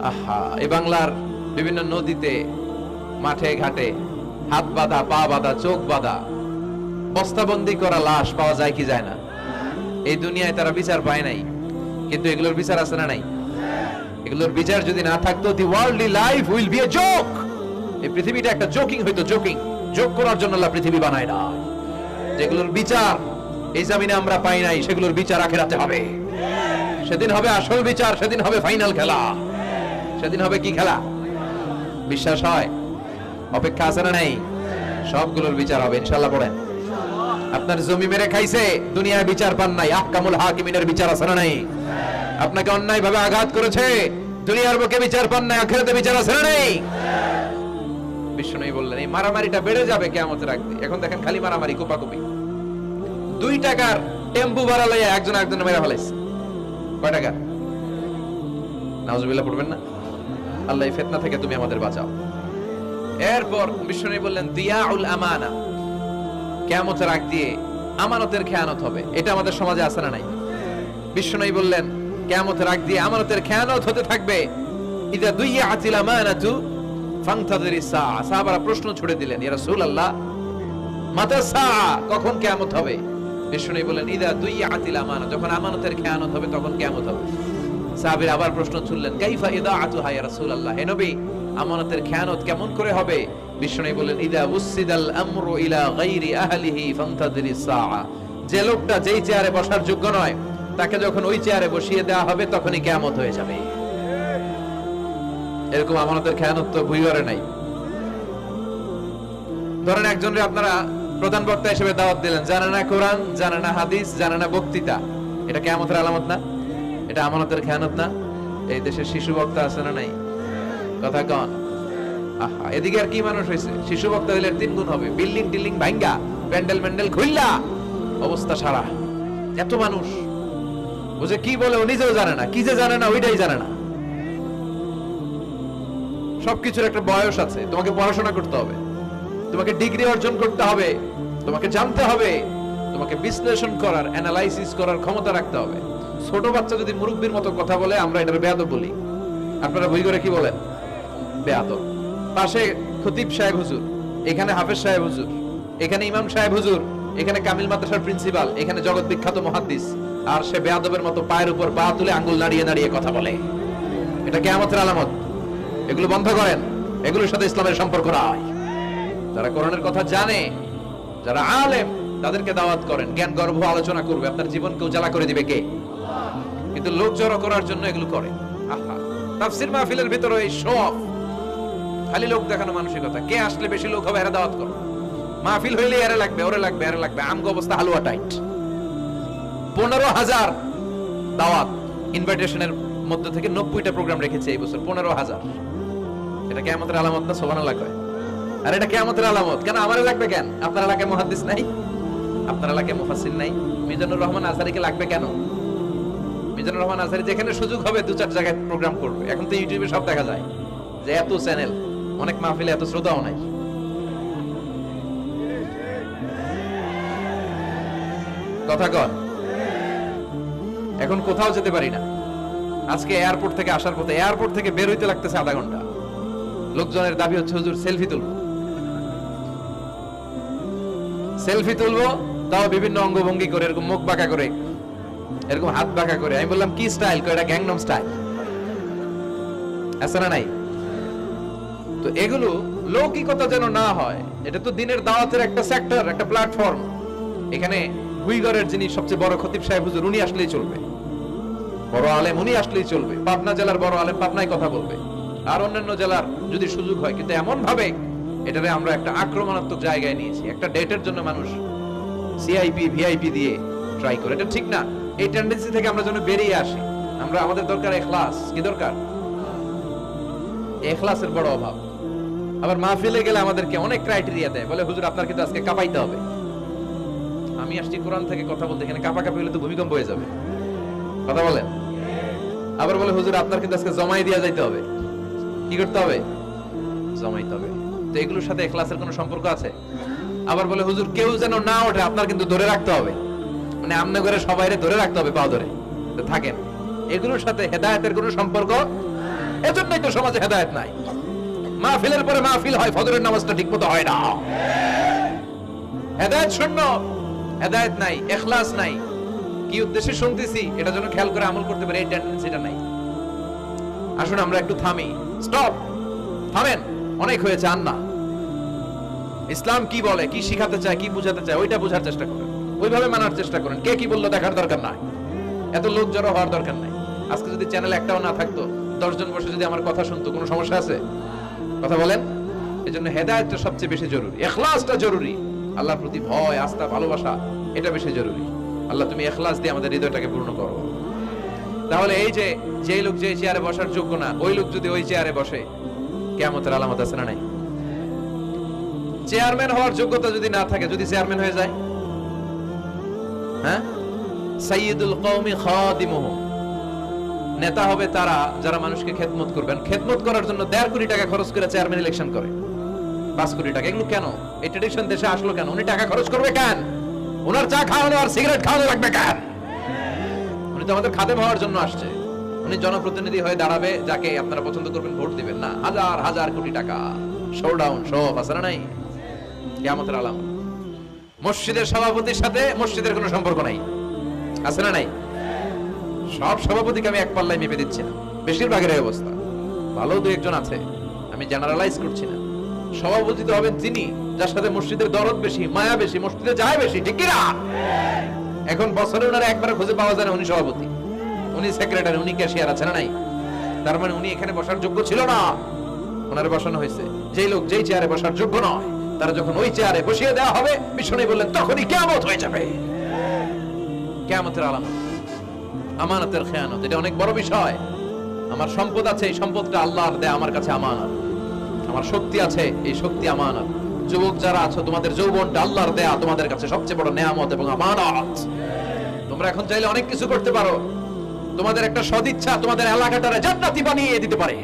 আহা, এই বাংলার বিভিন্ন নদীতে, মাঠে ঘাটে হাত বাঁধা, পা বাঁধা, চোখ বাঁধা, বস্তাবন্দি করা লাশ পাওয়া যায় কি যায় না? এই দুনিয়ায় তারা বিচার পায় নাই, কিন্তু এগুলোর বিচার আছে না নাই? এগুলোর বিচার যদি না থাকতো, the worldly life will be a joke. এই পৃথিবীটা একটা জোকিং হইতো, জোকিং। জোক করার জন্য আল্লাহ পৃথিবী বানায় না। যেগুলোর বিচার এই জমিনে আমরা পাই নাই, সেগুলোর বিচার আখিরাতে হবে। সেদিন হবে আসল বিচার, সেদিন হবে ফাইনাল খেলা। সেদিন হবে কি খেলা? বিশ্বাস হয়? অপেক্ষা আছে না নাই? সবগুলোর বিচার হবে ইনশাআল্লাহ। পড়েন। আপনার জমি মেরে খাইছে, দুনিয়ায় বিচার পান নাই, আহকামুল হাকিমিনের বিচার আছে না নাই? আপনাকে অন্যায় ভাবে আঘাত করেছে, দুনিয়ার বুকে বিচার পান নাই, আখিরাতে বিচার আছে না নাই? বিষ্ণু বললেন এই মারামারিটা বেড়ে যাবে কিয়ামতের আগে। এখন দেখেন খালি মারামারি, কোপাকুপি। 2 টাকার টেম্পু ভাড়া লইয়া একজন একজনের মেরে ফেলাইছে। কয় টাকা? নাউজুবিল্লাহ পড়বেন না? আল্লাহ এই ফিতনা থেকে তুমি আমাদের বাঁচাও। এরপর বিষ্ণু বললেন দিয়াউল আমানা, কিয়ামতের আগ দিয়ে আমানতের খেয়ানত হবে। এটা আমাদের সমাজে আছে না নাই? বিষ্ণু বললেন কিয়ামতের আগ দিয়ে আমানতের খেয়ানত হতে থাকবে। ইদা দুইয়াতিল আমানাতু ফান্তাযিরিস সাআ। সাহাবারা প্রশ্ন ছুড়ে দিলেন, ইয়া রাসূলুল্লাহ মাতা সাআ, কখন কিয়ামত হবে? বিষ্ণু বললেন ইদা দুইয়াতিল আমানা, যখন আমানতের খেয়ানত হবে তখন কিয়ামত হবে। সাহাবীরা আবার প্রশ্ন ছুড়লেন, কাইফা ইদাআতুহা ইয়া রাসূলুল্লাহ, হে নবী আমানতের খেয়ানত কেমন করে হবে? বিষ্ণু বললেন ইদা উসিদাল আমরু ইলা গায়রি আহলিহি ফান্তাযিরিস সাআ, যে লোকটা যেই চেয়ারে বসার যোগ্য নয় তাকে যখন ওই চেয়ারে বসিয়ে দেওয়া হবে তখনই কিয়ামত হয়ে যাবে। এরকম আমানতের খেয়ানত তো ভুইয়ারে নাই। ধরেন একজনরে আপনারা প্রধান বক্তা হিসেবে দাওয়াত দিলেন, জানে না কোরআন, জানে না হাদিস, জানে না বক্তৃতা। এটা কিয়ামতের আলামত না? এটা আমানতের খেয়ানত না? এই দেশে শিশু বক্তা আছে না নাই? কথা কন। আহা, এদিকে আর কি মানুষ হয়েছে? শিশু বক্তা হইলে 3 গুণ হবে। বিল্ডিং টিল্ডিং ভাঙ্গা, প্যান্ডেল ম্যান্ডেল খুললা, অবস্থা সারা। এত মানুষ ও যে কি বলে ও নিজেও জানে না, কি যে জানে না ওইটাই জানে না। সবকিছুর একটা বয়স আছে। তোমাকে পড়াশোনা করতে হবে, তোমাকে ডিগ্রি অর্জন করতে হবে, তোমাকে জানতে হবে, তোমাকে বিশ্লেষণ করার, অ্যানালাইসিস করার ক্ষমতা রাখতে হবে। ছোট বাচ্চা যদি মুরব্বির মতো কথা বলে আমরা এটার বেয়াদব বলি। আপনারা বই করে কি বলেন? বেয়াদব। পাশে খতিব সাহেব হুজুর, এখানে হাফেজ সাহেব হুজুর, এখানে ইমাম সাহেব হুজুর, এখানে কামিল মাদ্রাসার প্রিন্সিপাল, এখানে জগৎ বিখ্যাত মুহাদ্দিস, আর সে বেয়াদবের মতো পায়ের উপর পা তুলে আঙ্গুল নাড়িয়ে নাড়িয়ে কথা বলে। এটা কিয়ামতের আলামত। এগুলো বন্ধ করেন, এগুলোর সাথে ইসলামের সম্পর্ক নাই। যারা কোরআনের কথা জানে, যারা আলেম, তাদেরকে দাওয়াত করেন, জ্ঞান গর্ভ আলোচনা করবে। আপনার জীবনকে উজালা করে দিবে কে? কিন্তু লোক জড়ো করার জন্য এগুলো করে। আহা, তাফসীর মাহফিলের ভিতরে এই শো অফ, খালি লোক দেখানো মানসিকতা। কে আসলে বেশি লোক হবে এরা দাওয়াত করো। মাহফিল হইলে এরা লাগবে, ওরে লাগবে, এরা লাগবে। আমগো অবস্থা হালুয়া টাইট। 15,000 দাওয়াত ইনভাইটেশনের মধ্যে থেকে 90টা প্রোগ্রাম রেখেছে এই বছর। 15,000। এটা কিয়ামতের আলামত না? সুবহানাল্লাহ কয়। আর এটা কিয়ামতের আলামত কেন? আমারে লাগবে কেন? আপনার এলাকায় মুহাদ্দিস নাই? আপনার এলাকায় মুফাসসির নাই? মিজানুর রহমান আজহারীকে লাগবে কেন? মিজানুর রহমান আজহারী যেখানে সুযোগ হবে 2-4 জায়গায় প্রোগ্রাম করবে। এখন তো ইউটিউবে সব দেখা যায় যে এত চ্যানেল, অনেক মাহফিলে এত শ্রোতাও নাই। কথা কন। এখন কোথাও যেতে পারি না। আজকে এয়ারপোর্ট থেকে আসার পথে, এয়ারপোর্ট থেকে বের হইতে লাগতেছে আধা ঘন্টা। লোকজনের দাবি হচ্ছে হুজুর সেলফি তুলব। সেলফি তুলবো তাও বিভিন্ন অঙ্গভঙ্গি করে, এরকম মুখ বাঁকা করে, এরকম হাত বাঁকা করে। আমি বললাম কি স্টাইল? এটা গ্যাংনম স্টাইল। আছে না নাই? তো এগুলো লৌকিকতা যেন না হয়। এটা তো দিনের দাওয়াতের একটা সেক্টর, একটা প্ল্যাটফর্ম। এখানে গুইগরের যিনি সবচেয়ে বড় খতিব সাহেব হুজুর, উনি আসলেই চলবে, বড় আলেম উনি আসলেই চলবে, পাবনা জেলার বড় আলেম পাবনায় কথা বলবে, আর অন্যান্য জেলার যদি সুযোগ হয়। কিন্তু এমন ভাবে এটারে আমরা একটা আক্রমণাত্মক জায়গায় নিয়েছি। একটা ডেটের জন্য মানুষ সিআইপি ভিআইপি দিয়ে ট্রাই করে, এটা ঠিক না। এই টেন্ডেন্সি থেকে আমরা যেন বেরিয়ে আসি। আমরা, আমাদের দরকার ইখলাস। কি দরকার? ইখলাসের বড় অভাব। আবার মাহফিলে গেলে আমাদেরকে অনেক ক্রাইটেরিয়া দেয়, বলে হুজুর আপনার কিন্তু আজকে কাঁপাইতে হবে। আমি আসছি কোরআন থেকে কথা বলতে, এখানে কাঁপাকাঁপি হলে তো ভূমিকম্প হয়ে যাবে। কথা বলেন। আবার বলে হুজুর আপনার কিন্তু আজকে জমাই দিয়া যাইতে হবে। কি করতে হবে? জমাইতে হবে। তো এগুলোর সাথে ইখলাসের কোনো সম্পর্ক আছে? আবার বলে হুজুর কেউ যেন না ওঠে, আপনার কিন্তু ধরে রাখতে হবে, মানে আমনে করে সবাইরে ধরে রাখতে হবে, পাও ধরে। তো থাকেন, এগুলোর সাথে হেদায়েতের কোনো সম্পর্ক। এজন্যই তো সমাজে হেদায়েত নাই। মাহফিলের পরে মাহফিল হয়, ফজরের নামাজটা ঠিকমতো হয় না। হেদায়েত শূন্য, হেদায়েত নাই, ইখলাস নাই। কি উদ্দেশ্যে শুনতেছি এটা যেন খেয়াল করে আমল করতে পারে, এই টেন্ডেন্সিটা নাই। আসুন আমরা একটু থামি। স্টপ, থামেন, অনেক হয়েছে। আন্না ইসলাম কি বলে, কি শিখাতে চায়, কি বুঝাতে চায়, ওইটা বোঝার চেষ্টা করেন, ওইভাবে মানার চেষ্টা করেন। কে কি বললো দেখার দরকার নাই, এত লোক জড়ো হওয়ার দরকার নাই। আজকে যদি চ্যানেল একটাও না থাকতো, 10 জন বসে যদি আমার কথা শুনতো, কোনো সমস্যা আছে? কথা বলেন। এজন্য হেদায়েতটা সবচেয়ে বেশি জরুরি, ইখলাসটা জরুরি, আল্লাহর প্রতি ভয়, আস্থা, ভালোবাসা, এটা বেশি জরুরি। আল্লাহ তুমি ইখলাস দিয়ে আমাদের হৃদয়টাকে পূর্ণ করো। তাহলে এই যে লোক যে চেয়ারে বসার যোগ্য না, ওই লোক যদি ওই চেয়ারে বসে, কিয়ামতের আলামত আছে না নাই? চেয়ারম্যান হওয়ার যোগ্যতা যদি না থাকে, যদি চেয়ারম্যান হয়ে যায়, হ্যাঁ, সাইয়্যিদুল কওমি খাদিমুহুম, নেতা হবে তারা যারা মানুষকে খেদমত করবেন। খেদমত করার জন্য 1.5 কোটি টাকা খরচ করে চেয়ারম্যান ইলেকশন করে, 5 কোটি টাকা। এগুলো কেন? এই ট্রেডিশন দেশে আসলো কেন? উনি টাকা খরচ করবে কেন? ওনার চা খাওয়ানো আর সিগারেট খাওয়ানো লাগবে কেন? উনি তো আমাদের খাদেম হওয়ার জন্য আসছে। উনি জনপ্রতিনিধি হয়ে দাঁড়াবে, যাকে আপনারা পছন্দ করবেন ভোট দিবেন না। হাজার হাজার কোটি টাকা, শোডাউন, সব আছে না নাই? কিয়ামতের আলামত। মসজিদের সভাপতির সাথে মসজিদের কোনো সম্পর্ক নাই, আছে না নাই? সব সভাপতিকে আমি এক পাল্লায় মেপে দিচ্ছি না, বেশিরভাগের এই অবস্থা। ভালো দু একজন আছে, আমি জেনারেলাইজ করছি না। সভাপতি তো হবেন তিনি যার সাথে মসজিদের দরদ বেশি, মায়া বেশি, মসজিদে যায় বেশি, ঠিক কি না? এখন বছরে ওনারা একবার খুঁজে পাওয়া যায় না, উনি সভাপতি, উনি সেক্রেটারি, উনি ক্যাশিয়ার, আছে না নাই? তার মানে উনি এখানে বসার যোগ্য ছিল না, ওনারে বসানো হয়েছে। যেই লোক যেই চেয়ারে বসার যোগ্য নয়, তারা যখন ওই চেয়ারে বসিয়ে দেওয়া হবে, বিষ্ণু বললেন তখনই কিয়ামত হয়ে যাবে। কিয়ামতের আলামত আমানতের খেয়ানত, এটা অনেক বড় বিষয়। আমার সম্পদ আছে, এই সম্পদটা আল্লাহর দেয়া আমার কাছে আমানত। আমার শক্তি আছে, এই শক্তি আমানত। যুবক যারা আছো, তোমাদের যৌবনটা আল্লাহর দেয়া, তোমাদের কাছে সবচেয়ে বড় নেয়ামত এবং আমানত। তোমরা এখন চাইলে অনেক কিছু করতে পারো। তোমাদের একটা সদিচ্ছা তোমাদের এলাকাটারে জান্নাতি বানিয়ে দিতে পারে।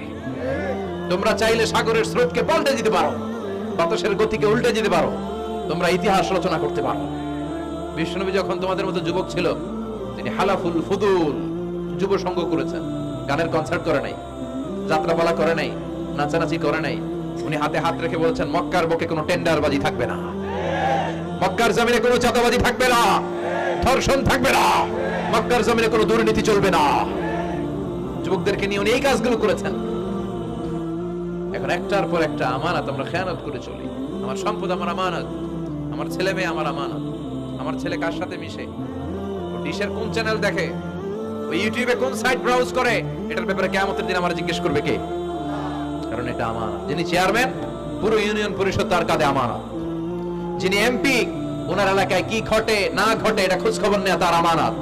তোমরা চাইলে সাগরের স্রোতকে পাল্টে দিতে পারো, বাতাসের গতিকে উল্টে দিতে পারো, তোমরা ইতিহাস রচনা করতে পারো। বিশ্বনবী যখন তোমাদের মতো যুবক ছিল, তিনি হালাফুল ফুদুল, যুব সংঘ করেছেন। গানের কনসার্ট করে নাই, যাত্রাপালা করে নাই, নাচানাচি করে নাই। উনি হাতে হাত রেখে বলেছেন মক্কার বুকে কোনো টেন্ডারবাজি থাকবে না, মক্কার জমিনে কোনো চাঁদাবাজি থাকবে না, ধর্ষণ থাকবে না, মক্কার জমিনে কোনো দুর্নীতি চলবে না। যুবকদেরকে নিয়ে উনি এই কাজগুলো করেছেন। এখন একটার পর একটা আমানত আমরা খেয়ানত করে চলি। আমার সম্পদ আমার আমানত, আমার ছেলে মেয়ে আমার আমানত। আমার ছেলে কার সাথে মিশে, ডিশের কোন চ্যানেল দেখে, ওই ইউটিউবে কোন সাইট ব্রাউজ করে, এটার ব্যাপারে কিয়ামতের দিন আমরা জিজ্ঞেস করবে কে? কারণ এটা আমানত। যিনি চেয়ারম্যান, পুরো ইউনিয়ন পরিষদ তার কাঁধে আমানত। যিনি এমপি, ওনার এলাকায় কি ঘটে না ঘটে এটা খোঁজ খবর নেওয়া তার আমানত।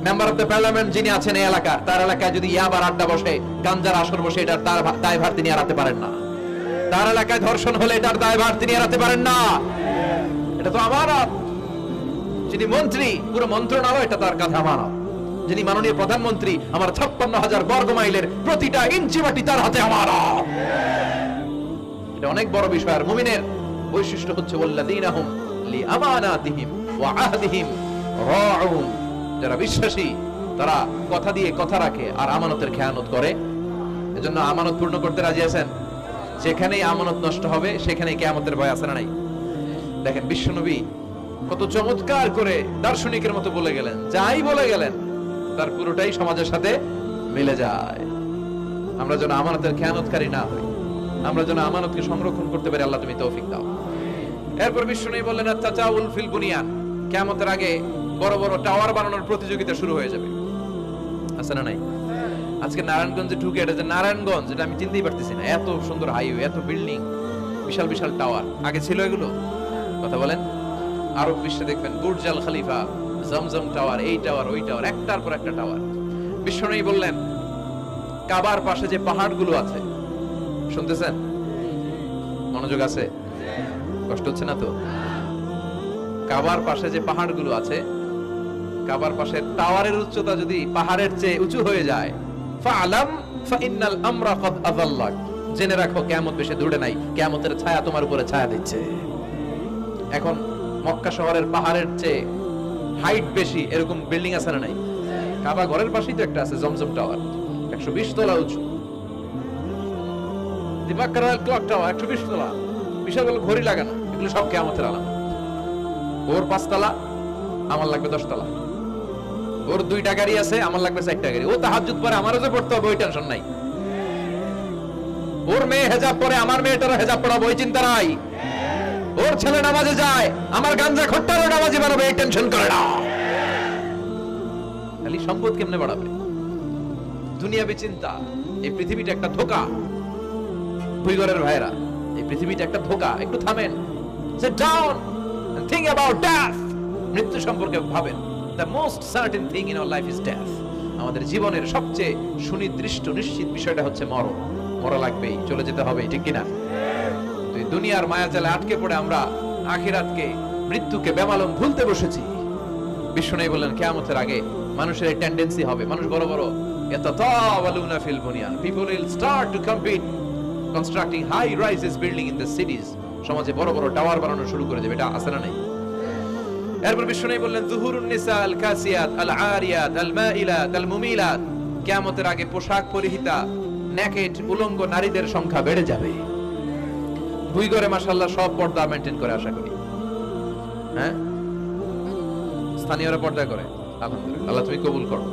মেম্বার অফ দ্য পার্লামেন্ট যিনি আছেন এই এলাকার, তার এলাকায় যদি ইয়াবার আড্ডা বসে, গাঞ্জার আসর বসে, এটার তার দায়ভার তিনি এড়াতে পারেন না। তার এলাকায় ধর্ষণ হলে এটার দায়ভার তিনি এড়াতে পারেন না। এটা তো আমানত। যিনি মন্ত্রী, পুরো মন্ত্রণালয় এটা তার কাঁধে আমানত। যিনি মাননীয় প্রধানমন্ত্রী, আমার 56,000 বর্গ মাইলের প্রতিটা ইঞ্চি মাটি তার হাতে আমানত। এটা অনেক বড় বিষয়। আর মুমিনের বৈশিষ্ট্য হচ্ছে ওয়াল্লাযীনা হুম লিআমানাতিহিম ওয়া আহদিহিম রাউন। যারা বিশ্বাসী তারা কথা দিয়ে কথা রাখে আর আমানতের খেয়ানত করে। এজন্য আমানত পূর্ণ করতে রাজি আছেন? যেখানেই আমানত নষ্ট হবে সেখানেই কিয়ামতের ভয় আছে না নাই? দেখেন বিশ্বনবী কত চমৎকার করে দার্শনিকের মতো বলে গেলেন, যাই বলে গেলেন তার পুরোটাই সমাজের সাথে মিলে যায়। আমরা যেন আমানতের খেয়ানতকারী না হই, আমরা যেন আমানতকে সংরক্ষণ করতে পারি, আল্লাহ তুমি তৌফিক দাও। এরপর বিশ্বনবী বললেন আত-তাজাউল ফিল বুনিয়ান, কিয়ামতের আগে বড় বড় টাওয়ার বানানোর প্রতিযোগিতা শুরু হয়ে যাবে। আছে না নাই? আজকে নারায়ণগঞ্জে ঢুকে, এটা যে নারায়ণগঞ্জ, এটা আমি চিনতেই পারতেছি না। এত সুন্দর হাইওয়ে, এত বিল্ডিং, বিশাল বিশাল টাওয়ার, আগে ছিল এগুলো? কথা বলেন। আরব বিশ্বে দেখবেন বুর্জ আল খলিফা, জমজম টাওয়ার, এই টাওয়ার ওই টাওয়ার, একটার পর একটা টাওয়ার। বিশ্বনবী বললেন কাবার পাশে যে পাহাড়গুলো আছে, শুনতেছেন? মনোযোগ আছে? কষ্ট হচ্ছে না তো? কাবার পাশে যে পাহাড়গুলো আছে, কাবার পাশে টাওয়ারের উচ্চতা যদি পাহাড়ের চেয়ে উঁচু হয়ে যায়, ফাআলাম ফাইন্নাল আমরা কদ আযাল্লাক, জেনে রাখো কিয়ামত বেশি দূরে নাই, কিয়ামতের ছায়া তোমার উপরে ছায়া দিচ্ছে। এখন মক্কা শহরের পাহাড়ের চেয়ে হাইট বেশি এরকম বিল্ডিং আছে না নাই? কাবা ঘরের পাশেই তো একটা আছে, জমজম টাওয়ার, 120 তলা উঁচু। মক্কার ক্লক টাওয়ার 120 তলা, বিশাল বড় ঘড়ি লাগানো, এগুলো সব কিয়ামতের আলামত। ওর 5 তলা, আমার লাগবে 10 তলা। ওর 2টা গাড়ি আছে, আমার লাগবে 4টা গাড়ি। ও তাহাজ্জুদ পড়ে, আমারও যে পড়তে হবে ওই টেনশন নাই। ওর মেয়ে হেজাব পরে, আমার মেয়েটারও হেজাব পড়াবো ওই চিন্তা নাই। ওর ছেলে নামাজে যায়, আমার গাঞ্জা খট্টারও নামাজি বানাবে এই টেনশন করে না। খালি সম্পদ কেমনে বাড়াবে, দুনিয়াবি চিন্তা। এই পৃথিবীটা একটা ধোঁকা। ভুইগরের ভাইরা, এই পৃথিবীটা একটা ধোঁকা। একটু থামেন, sit down and think about death. মৃত্যু সম্পর্কে ভাবেন। The most certain thing in our life is death. আমাদের জীবনের সবচেয়ে সুনির্দিষ্ট নিশ্চিত বিষয়টা হচ্ছে মরণ। মরা লাগবেই, চলে যেতে হবে, ঠিক কিনা? তো এই দুনিয়ার মায়াজালে আটকে পড়ে আমরা আখিরাতকে, মৃত্যুকে বেমালুম ভুলতে বসেছি। বিশ্বনবী বললেন কিয়ামতের আগে মানুষের এই টেন্ডেন্সি হবে, মানুষ বড় বড় ইয়াতাতাওয়ালুনা feel বুনিয়ান, people will start to compete constructing high rises building in the cities. সমাজে বড় বড় টাওয়ার বানানো শুরু করে দেবে। এটা আছে না নাই? এরপর বিশ্বনবী বললেন যুহুরুন নিসা আল কাসিয়াত আল আরিয়াত আল মাইলাত আল মুমিলাত, কিয়ামতের আগে পোশাক পরিহিতা নেকেড উলঙ্গ নারীদের সংখ্যা বেড়ে যাবে। ভুইগরে মাশাআল্লাহ সব পর্দা মেইনটেইন করে, আশা করি। হ্যাঁ, স্থানীয়রা পর্দা করে, আলহামদুলিল্লাহ, আল্লাহ তুমি কবুল করো।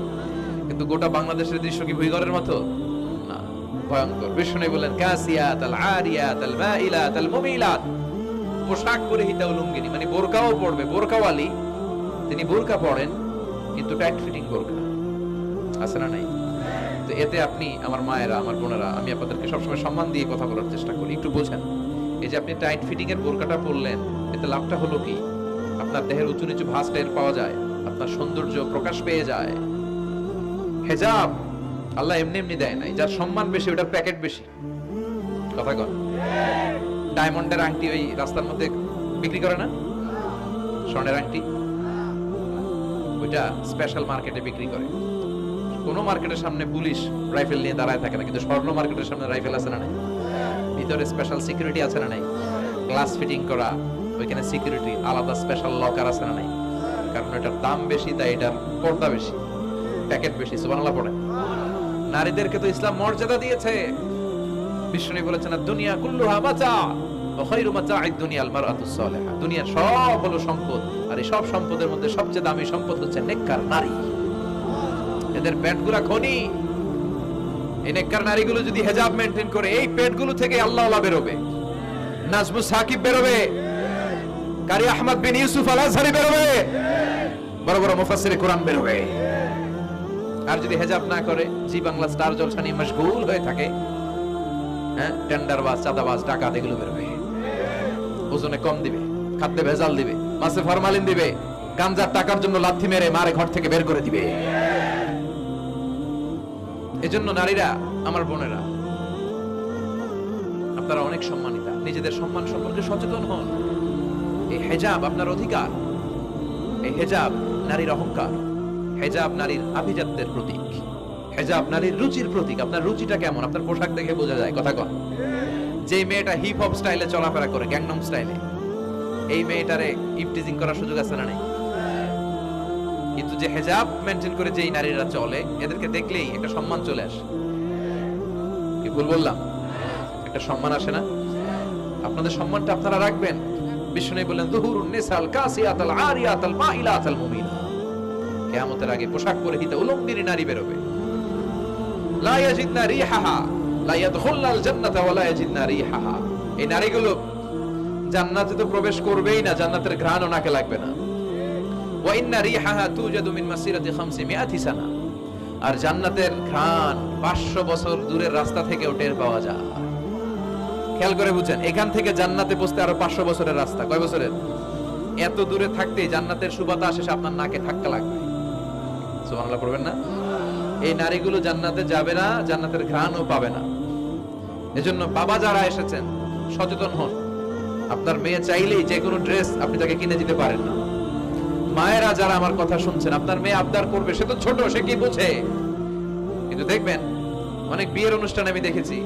কিন্তু গোটা বাংলাদেশের দৃশ্য কি ভুইগরের মতো? না, ভয়ঙ্কর। বিশ্বনবী বললেন কাসিয়াত আল আরিয়াত আল মাইলাত আল মুমিলাত, পোশাক পরিহিতা উলঙ্গিনী, মানে বোরকাও পড়বে, বোরকাওয়ালি। তিনি বোরকা পড়েন কিন্তু টাইট ফিটিং বোরকা, আছে না নাই? তো এতে আপনি, আমার মায়েরা, আমার বোনেরা, আমি আপনাদেরকে সবসময় সম্মান দিয়ে কথা বলার চেষ্টা করি, একটু বোঝেন। এই যে আপনি টাইট ফিটিং এর বোরকাটা পরলেন, এতে লাভটা হলো কি? আপনার দেহের উঁচু নিচু ভাঁজ টের পাওয়া যায়, আপনার সৌন্দর্য প্রকাশ পেয়ে যায়। হেজাব আল্লাহ এমনি এমনি দেয় নাই, যার সম্মান বেশি ওটার প্যাকেট বেশি। কথা কন। ডায়মন্ডের আংটি ওই রাস্তার মধ্যে বিক্রি করে না, স্বর্ণের আংটি, ওইটা স্পেশাল মার্কেটে বিক্রি করে। কোন মার্কেটের সামনে পুলিশ রাইফেল নিয়ে দাঁড়ায় থাকে না, কিন্তু স্বর্ণ মার্কেটের সামনে রাইফেল আছে না নাই? ভিতরে স্পেশাল সিকিউরিটি আছে না নাই? গ্লাস ফিটিং করা, ওইখানে সিকিউরিটি আলাদা, স্পেশাল লকার আছে না নাই? কারণ এটার দাম বেশি, তাই এটার পর্দা বেশি, প্যাকেট বেশি। সুবহানাল্লাহ পড়ে। নারীদেরকে তো ইসলাম মর্যাদা দিয়েছে। বিশ্বনবী বলেছেন দুনিয়া কুল্লুহা মাতা ওয়া খায়রু মাতা'আদ দুনিয়া আল মারআতুস সালিহা, দুনিয়ার সব হলো সম্পদ, আর এই সব সম্পদের মধ্যে সবচেয়ে দামি সম্পদ হচ্ছে নেককার নারী। এদের পেটগুলো খনি। এই নেককার নারীগুলো যদি হিজাব মেইনটেইন করে, এই পেটগুলো থেকে আল্লাহ ওয়ালা বের হবে, নাজমুস সাকিব বের হবে, কারি আহমদ বিন ইউসুফ আল আজহারি বের হবে, বড় বড় মুফাসসিরে কোরআন বের হবে। আর যদি হিজাব না করে, জি বাংলা স্টার জলসা নিয়ে মশগুল হয়ে থাকে, হ্যাঁ, টেন্ডারবাজ, চাঁদাবাজ, ডাকাত, এগুলো বের হবে। ওজনে কম দিবে, খাদ্যে ভেজাল দিবে, মাছে ফরমালিন দিবে, গাঞ্জার টাকার জন্য লাথি মেরে মারে ঘর থেকে বের করে দিবে। এজন্য নারীরা, আমার বোনেরা, আপনারা অনেক সম্মানিতা, নিজেদের সম্মান সম্পর্কে সচেতন হন। এই হেজাব আপনার অধিকার, এই হেজাব নারীর অহংকার, হেজাব নারীর আভিজাত্যের প্রতীক, হেজাব নারীর রুচির প্রতীক। আপনার রুচিটা কেমন আপনার পোশাক দেখে বোঝা যায়। কথা কন। যে মেয়েটা হিপ হপ স্টাইলে চলাফেরা করে, গ্যাংনম স্টাইলে, এই মেয়েটারে ইফটিজিং করার সুযোগ আছে না নাই? কিন্তু যে হেজাব মেনটেন করে যেই নারীরা চলে, এদেরকে দেখলেই একটা সম্মান চলে আসে। কি ভুল বললাম? একটা সম্মান আসে না? আপনাদের সম্মানটা আপনারা রাখবেন। বিষ্ণু বলেন যুহুরুন নিসাল কাসিয়াতাল আরিয়াতাল মাইলাতাল মুমিনা, কিয়ামতের আগে পোশাক পরিহিত উলঙ্গিনী নারী বেরোবে। লা ইয়াজিদনা রিহাহা লা ইয়াদখুলনাল জান্নাতা ওয়া লা ইয়াজিদনা রিহাহা, এই নারীগুলো জান্নাতে তো প্রবেশ করবেই না, জান্নাতের ঘ্রাণও নাকে লাগবে না। ওয়া ইন্না রিহাহা তুজাদু মিন মাসিরাতি 500 সানা, আর জান্নাতের ঘ্রাণ 500 বছর দূরের রাস্তা থেকেও টের পাওয়া যায়। খেয়াল করে বুঝেন, এখান থেকে জান্নাতে পৌঁছতে আরো 500 বছরের রাস্তা। কয় বছরের? এত দূরে থাকতে জান্নাতের সুবাতাস এসে আপনার নাকে ধাক্কা লাগবে। সুবহানাল্লাহ পড়বেন না? এই নারীগুলো জান্নাতে যাবে না, জান্নাতের ঘ্রাণও পাবে না। এজন্য বাবা যারা এসেছেন সচেতন হন। আপনার মেয়ে চাইলেই যে কোনো ড্রেস আপনি তাকে কিনে দিতে পারেন না। মায়েরা যারা আমার কথা শুনছেন, আপনার মেয়ে আবদার করবে, সে তো ছোট, সে কি বোঝে? কিন্তু দেখবেন অনেক বিয়ের অনুষ্ঠানে আমি দেখেছি,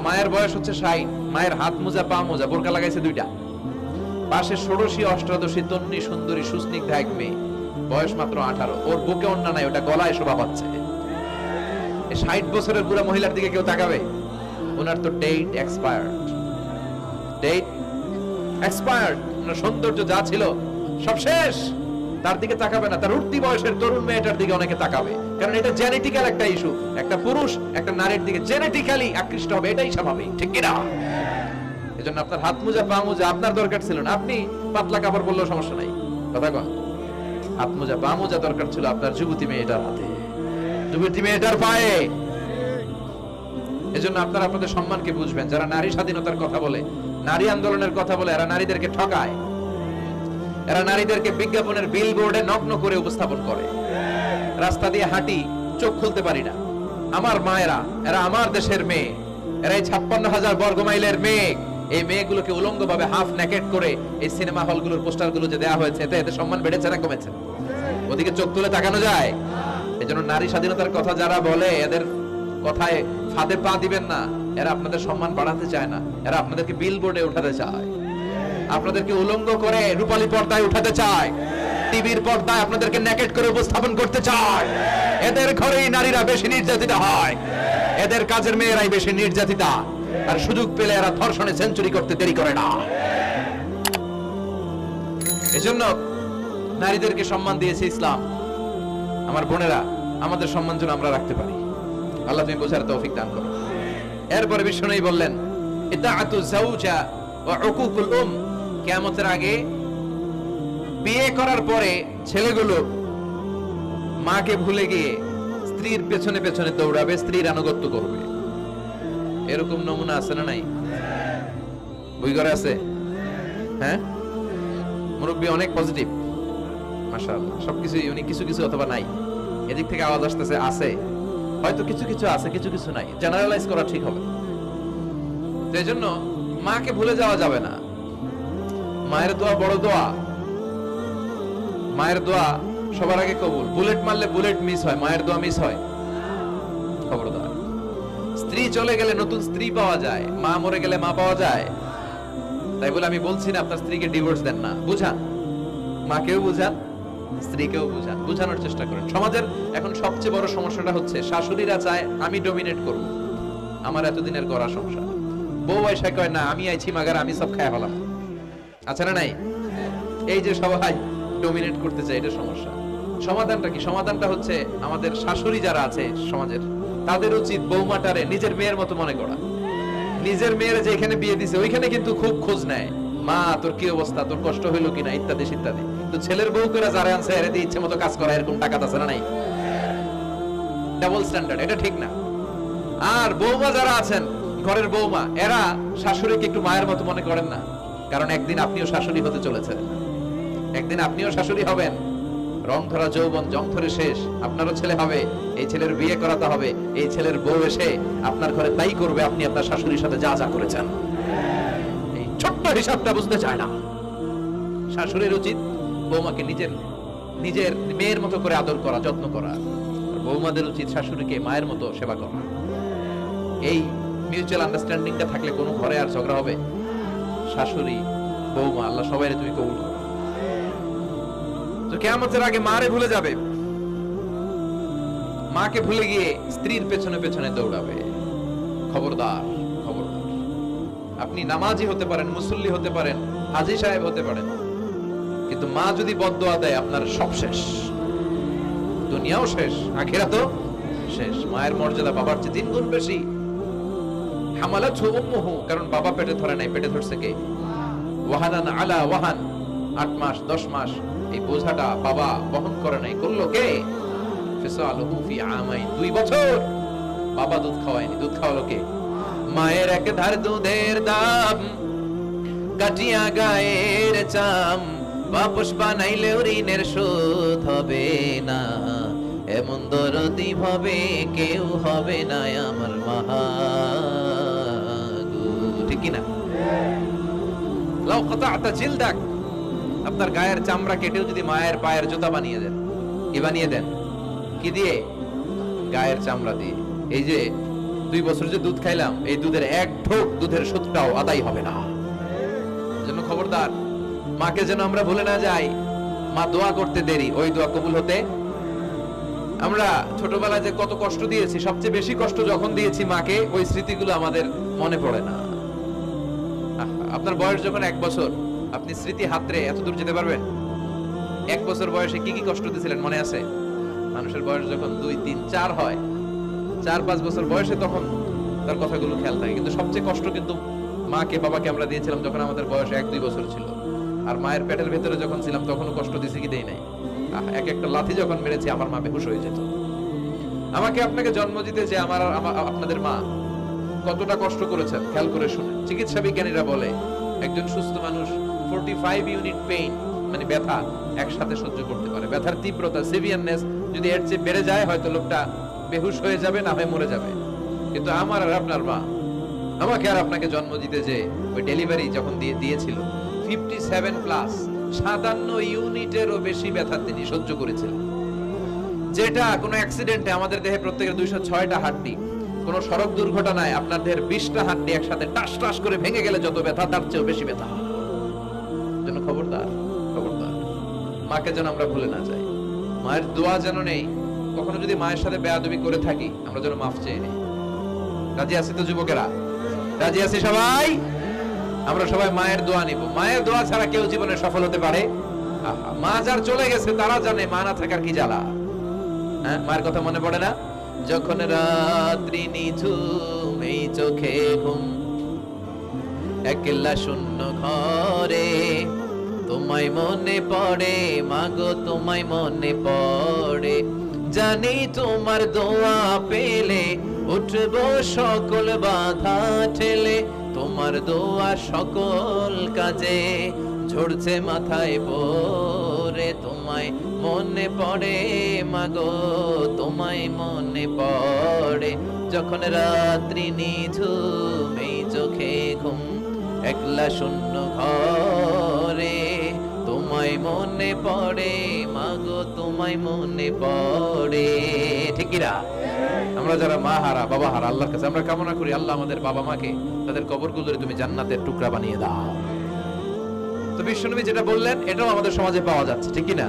মায়ের বয়স হচ্ছে 60, মায়ের হাত মোজা পা মোজা, বোরকা লাগাইছে 2টা, পাশে ষোড়শী অষ্টাদশী তন্নি সুন্দরী সুস্নিগ্ধা এক মেয়ে, বয়স মাত্র 18, ওর বুকে অন্যা নাই, ওটা গলায় শোভা পাচ্ছে। 60 বছরের বুড়া মহিলার দিকে কেউ তাকাবে? ওনার তো ডেট এক্সপায়ার্ড, ডেট এক্সপায়ার্ড। ওনার সৌন্দর্য যা ছিল সব শেষ, তার দিকে তাকাবে না। তার উঠতি বয়সের তরুণ মেয়েটার দিকে অনেকে তাকাবে, কারণ এটা জেনেটিক্যাল একটা ইস্যু। একটা পুরুষ একটা নারীর দিকে জেনেটিক্যালি আকৃষ্ট হবে, এটাই স্বাভাবিক, ঠিক কি না? এজন্য আপনার হাত মোজা পা মোজা আপনার দরকার ছিল না, আপনি পাতলা কাপড় পরলেও সমস্যা নাই। কথা কন, হাত মোজা পা মোজা দরকার ছিল আপনার যুবতী মেয়েটার হাতে, যুবতী মেয়েটার পায়ে। এজন্য আপনারা আপনাদের সম্মানকে বুঝবেন। যারা নারী স্বাধীনতার কথা বলে, নারী আন্দোলনের কথা বলে, এরা নারীদেরকে ঠকায়। এরা নারীদেরকে বিজ্ঞাপনের বিলবোর্ডে নগ্ন করে উপস্থাপন করে। রাস্তা দিয়ে হাঁটি, চোখ খুলতে পারি না। আমার মায়েরা, এরা আমার দেশের মেয়ে, এরা এই 56,000 বর্গ মাইলের মেয়ে। এই মেয়েগুলোকে উলঙ্গভাবে হাফ নেকেট করে এই সিনেমা হলগুলোর পোস্টারগুলো যে দেয়া হয়েছে, এতে সম্মান বেড়েছে না কমেছে? ওদিকে চোখ তুলে তাকানো যায়? এজন্য নারী স্বাধীনতার কথা যারা বলে, এদের কথায় ফাঁদে পা দিবেন না। এরা আপনাদের সম্মান বাড়াতে চায় না, এরা আপনাদেরকে বিলবোর্ডে উঠাতে চায়, আপনাদেরকে উলঙ্গ করে রূপালী পর্দায় উঠাতে চায়, টিভির পর্দায় আপনাদেরকে নেকেট করে উপস্থাপন করতে চায়। এদের ঘরেই নারীরা বেশি নির্যাতিত হয়, এদের কাজের মেয়েরাই বেশি নির্যাতিতা, আর সুযোগ পেলে এরা ধর্ষণে সেঞ্চুরি করতে দেরি করে না। এজন্য নারীদেরকে সম্মান দিয়েছে ইসলাম। আমার বোনেরা, আমাদের সম্মান যেন আমরা রাখতে পারি। আল্লাহ তুমি বোঝার তৌফিক দান করো। এরপরে বিষ্ণু বললেন, ইতাআতু যাওজা ওয়া উকুকুল কিয়ামতের আগে বিয়ে করার পরে ছেলেগুলো মাকে ভুলে গিয়ে স্ত্রীর পেছনে পেছনে দৌড়াবে, স্ত্রীর আনুগত্য করবে। এরকম নমুনা আছে না নাই? বই করে আছে? হ্যাঁ, মুরব্বী অনেক পজিটিভ, মাশাআল্লাহ। সবকিছু উনি কিছু কিছু অথবা নাই, এদিক থেকে আওয়াজ আসতেছে আছে, হয়তো কিছু কিছু আছে, কিছু কিছু নাই। জেনারেলাইজ করা ঠিক হবে। তো এই জন্য মাকে ভুলে যাওয়া যাবে না। মায়ের দোয়া বড় দোয়া, মায়ের দোয়া সবার আগে কবুল। বুলেট মারলে বুলেট মিস হয়, মায়ের দোয়া মিস হয়? খবরদার। স্ত্রী চলে গেলে নতুন স্ত্রী পাওয়া যায়, মা মরে গেলে মা পাওয়া যায়? তাই বলে আমি বলছি না আপনার স্ত্রীকে ডিভোর্স দেন না, বুঝান, মাকেও বুঝান, স্ত্রীকেও বুঝান, বুঝানোর চেষ্টা করেন। সমাজের এখন সবচেয়ে বড় সমস্যাটা হচ্ছে শাশুড়িরা চায় আমি ডমিনেট করব, আমার এতদিনের গড়া সংসার। বউ এসে কয় না, আমি আইছি মাগার, আমি সব খায় ফেলাম। আচ্ছা না নাই? এই যে সবাই ডমিনেট করতে চায়, এটা সমস্যা। সমাধানটা কি? সমাধানটা হচ্ছে আমাদের শাশুড়ি যারা আছে সমাজের, তাদের উচিত বৌমাটারে নিজের মেয়ের মতো মনে করা। নিজের মেয়ের যে এখানে বিয়ে দিছে ওইখানে কিন্তু খুব খোঁজ নেয়, মা তোর কি অবস্থা, তোর কষ্ট হইলো কিনা, ইত্যাদি ইত্যাদি। তো ছেলের বউ করে যারা আনছে এর ইচ্ছে মতো কাজ করা, এরকম টাকা আছে না নাই? ডাবল স্ট্যান্ডার্ড, এটা ঠিক না। আর বৌমা যারা আছেন, ঘরের বৌমা, এরা শাশুড়িকে একটু মায়ের মতো মনে করেন না, কারণ একদিন আপনিও শাশুড়ি হতে চলেছেন, একদিন আপনিও শাশুড়ি হবেন। রং ধরা যৌবন জং ধরে শেষ, আপনারও ছেলে হবে, এই ছেলের বিয়ে করাতে হবে, এই ছেলের বউ এসে আপনার ঘরে তাই করবে আপনি আপনার শাশুড়ির সাথে যা যা করেছেন। এই ছোট্ট হিসাবটা বুঝতে চায় না। শাশুড়ির উচিত বৌমাকে নিজের নিজের মেয়ের মতো করে আদর করা, যত্ন করা। বৌমাদের উচিত শাশুড়িকে মায়ের মতো সেবা করা। এই মিউচুয়াল আন্ডারস্ট্যান্ডিংটা থাকলে কোনো ঘরে আর ঝগড়া হবে? শাশুড়ি বৌমা, আল্লাহ সবাইরে তুমি কবুল করো। তো কিয়ামতের আগে মারে ভুলে যাবে, মাকে ভুলে গিয়ে স্ত্রীর পেছনে পেছনে দৌড়াবে। খবরদার, খবরদার। আপনি নামাজি হতে পারেন, মুসল্লি হতে পারেন, হাজী সাহেব হতে পারেন, কিন্তু মা যদি বদদোয়া দেয় আপনার সব শেষ, দুনিয়াও শেষ, আখিরাতও শেষ। মায়ের মর্যাদা বাবার চেয়ে 3 গুণ বেশি। হামালাতহু উম্মুহু, কারণ বাবা পেটে ধরে নাই, পেটে ধরছে কে? ওয়াহানান আলা ওয়াহান, 8 মাস 10 মাস এই বোঝাটা বাবা বহন করে নাই, করলো কে? ফিসালুহু ফি আমাইন, 2 বছর বাবা দুধ খাওয়ায়নি, দুধ খাওয়ালো কে? মায়ের এক ধার দুধের দাম কাটিয়া গায়ের চাম, বাপস বানাইলেও ঋণের শোধ হবে না, এমন দরদি ভাবে কেউ হবে না আমার মা গো, ঠিক কি না? লাউ কাতা'তা জিলদাক, আপনার গায়ের চামড়া কেটেও যদি মায়ের পায়ের জুতা বানিয়ে দেন, কি বানিয়ে দেন? কি দিয়ে? গায়ের চামড়া দিয়ে। এই যে 2 বছর যে দুধ খাইলাম, এই দুধের এক ঢোক দুধের সুদটাও আদায় হবে না। জন্য খবরদার, মাকে যেন আমরা ভুলে না যাই। মা দোয়া করতে দেরি, ওই দোয়া কবুল হতে। আমরা ছোটবেলায় যে কত কষ্ট দিয়েছি, সবচেয়ে বেশি কষ্ট যখন দিয়েছি মাকে, ওই স্মৃতিগুলো আমাদের মনে পড়ে না। আপনার বয়স যখন 1 বছর, আপনি স্মৃতি হাতরে এত দূর যেতে পারবেন? 1 বছর বয়সে কি কি কষ্ট দিয়েছিলেন মনে আছে? মানুষের বয়স যখন 2, 3, 4 হয়, 4-5 বছর বয়সে, তখন তার কথাগুলো খেয়াল থাকে। কিন্তু সবচেয়ে কষ্ট কিন্তু মাকে বাবাকে আমরা দিয়েছিলাম যখন আমাদের বয়স 1-2 বছর ছিল। আর মায়ের পেটের ভেতরে যখন ছিলাম তখনও কষ্ট দিয়েছি কি দেই নাই? এক একটা লাথি যখন মেরেছি আমার মা বেহুশ হয়ে যেত। আমাকে আপনাকে জন্ম দিতে যে আপনাদের মা কতটা কষ্ট করেছেন খেয়াল করে শুনে। চিকিৎসা বিজ্ঞানীরা বলে একজন সুস্থ মানুষ 45 ইউনিট পেইন, মানে ব্যথা একসাথে সহ্য করতে পারে। ব্যথার তীব্রতা, সিভিয়ারনেস যদি এর চেয়ে বেড়ে যায়, হয়তো লোকটা বেহুশ হয়ে যাবে, না হয় মরে যাবে। কিন্তু আমার আর আপনার মা আমাকে আর আপনাকে জন্ম দিতে যে ওই ডেলিভারি যখন দিয়েছিল, 57 প্লাস 57 ইউনিটেরও বেশি ব্যথা তিনি সহ্য করেছিলেন। যেটা কোনো অ্যাক্সিডেন্টে আমাদের দেহে প্রত্যেকের 206টা হাড্ডি, কোন সড়ক দুর্ঘটনায় আপনার দেহের 20টা হাড্ডি একসাথে টাস টাস করে ভেঙে গেলে যত ব্যথা, তার চেয়েও বেশি ব্যথা। জন্য খবরদার, খবরদার, মাকে যেন আমরা ভুলে না যাই। মায়ের দোয়া যেন নেই। কখনো যদি মায়ের সাথে বেয়াদবি করে থাকি, আমরা যেন মাফ চেয়ে নিই। রাজি আছি তো যুবকেরা? রাজি আছি সবাই? আমরা সবাই মায়ের দোয়া নিব। মায়ের দোয়া ছাড়া কেউ জীবনে সফল হতে পারে? মা যার চলে গেছে তারা জানে মা না থাকার কি জ্বালা। হ্যাঁ, মায়ের কথা মনে পড়ে না? যখন রাত্রি নিঝুম, এই চোখে ঘুম, একলা শূন্য ঘরে, তোমায় মনে পড়ে মাগো, তোমায় মনে পড়ে, জানি তোমার দোয়া পেলে উঠবো সকল বাধা ঠেলে, তোমার দোয়া সকল কাজে ঝরছে মাথায় পড়ে, তোমায় মনে পড়ে মাগো, তোমায় মনে পড়ে, যখন রাত্রি নিঝুম, এই চোখে ঘুম, একলা শূন্য ঘরে, তোমায় মনে পড়ে মাগো, তোমায় মনে পড়ে। ঠিকিরা? আমরা যারা মা হারা, বাবা হারা, আল্লাহর কাছে আমরা কামনা করি, আল্লাহ আমাদের বাবা মাকে তাদের কবরগুলোরে তুমি জান্নাতের টুকরা বানিয়ে দাও। তো বিশ্বনবী যেটা বললেন এটাও আমাদের সমাজে পাওয়া যাচ্ছে, ঠিক কি না?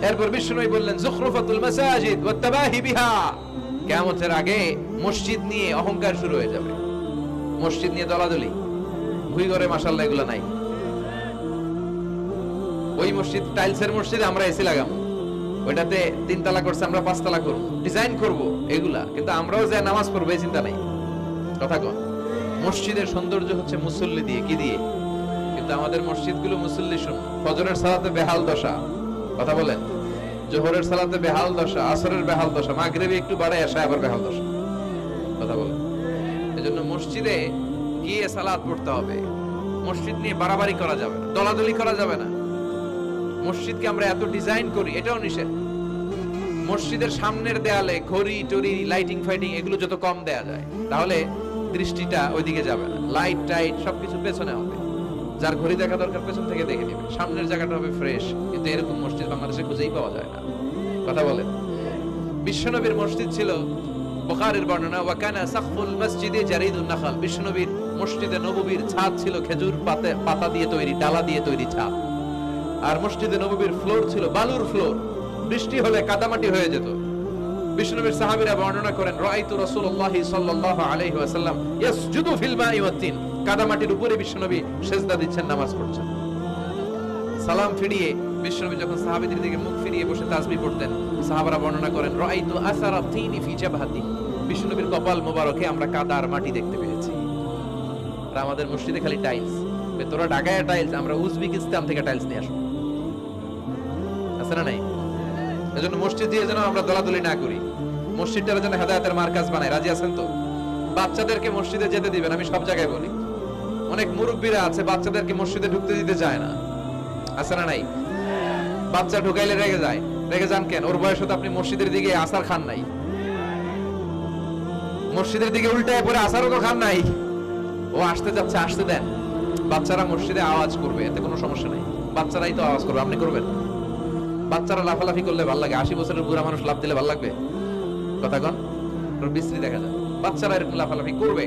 এরপর বিশ্বনবী বললেন যুখরুফাতুল মাসাজিদ ওয়াত তাবাহি বিহা, কিয়ামতের আগে মসজিদ নিয়ে অহংকার শুরু হয়ে যাবে। মসজিদ নিয়ে দলাদলি, ভুই ঘরে মাশাআল্লাহ এগুলো নাই। ওই মসজিদ টাইলসের মসজিদে আমরা এসি লাগাবো, ওইটাতে 3 তলা করছে আমরা 5 তলা করব, ডিজাইন করব এগুলা, কিন্তু আমরাও যে নামাজ পড়বো এই চিন্তা নাই। কথা কোন? মসজিদের সৌন্দর্য হচ্ছে মুসল্লি দিয়ে, কি দিয়ে? কিন্তু আমাদের মসজিদগুলো মুসল্লি শূন্য। ফজরের সালাতে বেহাল দশা, কথা বলেন। জোহরের সালাতে বেহাল দশা, আসরের বেহাল দশা, মাগরিবে একটু বাড়ায় আসে আবার বেহাল দশা, কথা বলেন। এজন্য মসজিদে গিয়ে সালাত পড়তে হবে। মসজিদ নিয়ে বাড়াবাড়ি করা যাবে না, দলাদলি করা যাবে না। মসজিদকে আমরা এত ডিজাইন করি, এটাও নিষেধ। মসজিদের সামনের দেয়ালে ঘড়ি টড়ি, লাইটিং ফাইটিং এগুলো যত কম দেয়া যায়, তাহলে দৃষ্টিটা ওইদিকে যাবে না। লাইট টাইট সবকিছু পেছনে হবে, যার ঘড়ি দেখা দরকার পেছন থেকে দেখে নেবে, সামনের জায়গাটা হবে ফ্রেশ। কিন্তু এরকম মসজিদ বাংলাদেশে খুঁজেই পাওয়া যায় না, কথা বলেন। বিশ্বনবীর মসজিদ ছিল, বুখারীর বর্ণনা, ওয়া কানা সাকফুল মসজিদে জারিদুন নাখাল, বিশ্বনবীর মসজিদে নববীর ছাদ ছিল খেজুর পাতা দিয়ে তৈরি, ডালা দিয়ে তৈরি ছাদ। আর মসজিদে নববীর ফ্লোর ছিল বালুর ফ্লোর, বৃষ্টি হলে কাদামাটি হয়ে যেত। বিশ্বনবীর সাহাবীরা বর্ণনা করেন, রাআইতু রাসূলুল্লাহি সাল্লাল্লাহু আলাইহি ওয়াসাল্লাম ইয়াসজুদু ফিল মাই ওয়াত তিন, কাদামাটির উপরে বিশ্বনবী সিজদা দিচ্ছেন, নামাজ পড়ছেন। সালাম ফিরিয়ে বিশ্বনবী যখন সাহাবীদের দিকে মুখ ফিরিয়ে বসে তাসবিহ পড়তেন, সাহাবারা বর্ণনা করেন রাআইতু আসারা তিনি ফি জাবহাতি, বিশ্বনবীর কপাল মোবারকে আমরা কাদার মাটি দেখতে পেয়েছি। আর আমাদের মসজিদে খালি টাইলস, তোরা ঢাকায় টাইলস, আমরা উজবেকিস্তান থেকে টাইলস নিয়ে আসবো, আছে না নাই? এজন্য মসজিদ দিয়ে যেন আমরা দলাদলি না করি, মসজিদটার যেন হেদায়েতের মার্কাজ বানায়। রাজি আছেন তো? বাচ্চাদেরকে মসজিদে যেতে দিবেন, আমি সব জায়গায় বলি। অনেক মুরব্বীরা আছে বাচ্চাদেরকে মসজিদে ঢুকতে দিতে চায় না, আছে না নাই? বাচ্চা ঢুকাইলে রেগে যায়। রেগে যান কেন? ওর বয়স হতো আপনি মসজিদের দিকে আসার খান নাই, মসজিদের দিকে উল্টায় পরে আসারও তো খান নাই। ও আসতে যাচ্ছে, আসতে দেন। বাচ্চারা মসজিদে আওয়াজ করবে, এতে কোনো সমস্যা নাই, বাচ্চারাই তো আওয়াজ করবে, আপনি করবেন? বাচ্চারা লাফালাফি করলে ভালো লাগে, 80 বছরের বুড়া মানুষ লাফ দিলে ভালো লাগবে? কথা কন, বিশ্রী দেখা যায়। বাচ্চারা এরকম লাফালাফি করবে।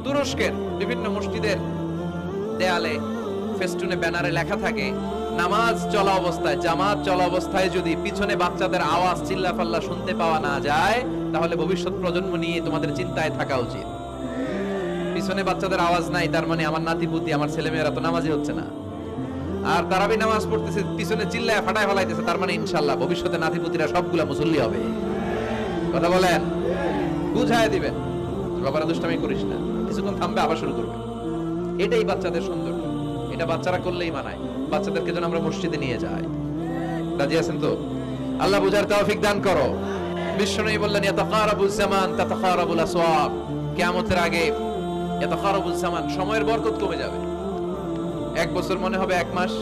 তুরস্কের বিভিন্ন মসজিদের দেয়ালে ফেস্টুনে ব্যানারে লেখা থাকে, নামাজ চলা অবস্থায়, জামাত চলা অবস্থায় যদি পিছনে বাচ্চাদের আওয়াজ চিল্লাফাল্লা শুনতে পাওয়া না যায়, তাহলে ভবিষ্যৎ প্রজন্ম নিয়ে তোমাদের চিন্তায় থাকা উচিত। পিছনে বাচ্চাদের আওয়াজ নাই, তার মানে আমার নাতিপুতি, আমার ছেলেমেয়েরা তো নামাজি হচ্ছে না। আর তারাবি নামাজ পড়তেছে, পিছনে চিল্লায় ফাটায় ফলাইতেছে, তার মানে ইনশাআল্লাহ ভবিষ্যতে নাতিপুতিরা সবগুলা মুসল্লি হবে। কথা বলেন, বুঝায় দিবেন, বাবারা দুষ্টামি করিস না, কিছুক্ষণ থামবে আবার শুরু করবে। এটাই বাচ্চাদের সৌন্দর্য, এটা বাচ্চারা করলেই মানায়। বাচ্চাদেরকে যেন আমরা মসজিদে নিয়ে যাই। রাজি আছেন তো? আল্লাহ বুঝার তৌফিক দান করো। বিশ্বনবী বললেন ইয়াতাকারাবুজ জামান তাতাকারাবুল আসওয়াব, কিয়ামতের আগে ইয়াতাকারাবুজ জামান, সময়ের বরকত কমে যাবে। এক বছর মনে হবে এক মাস,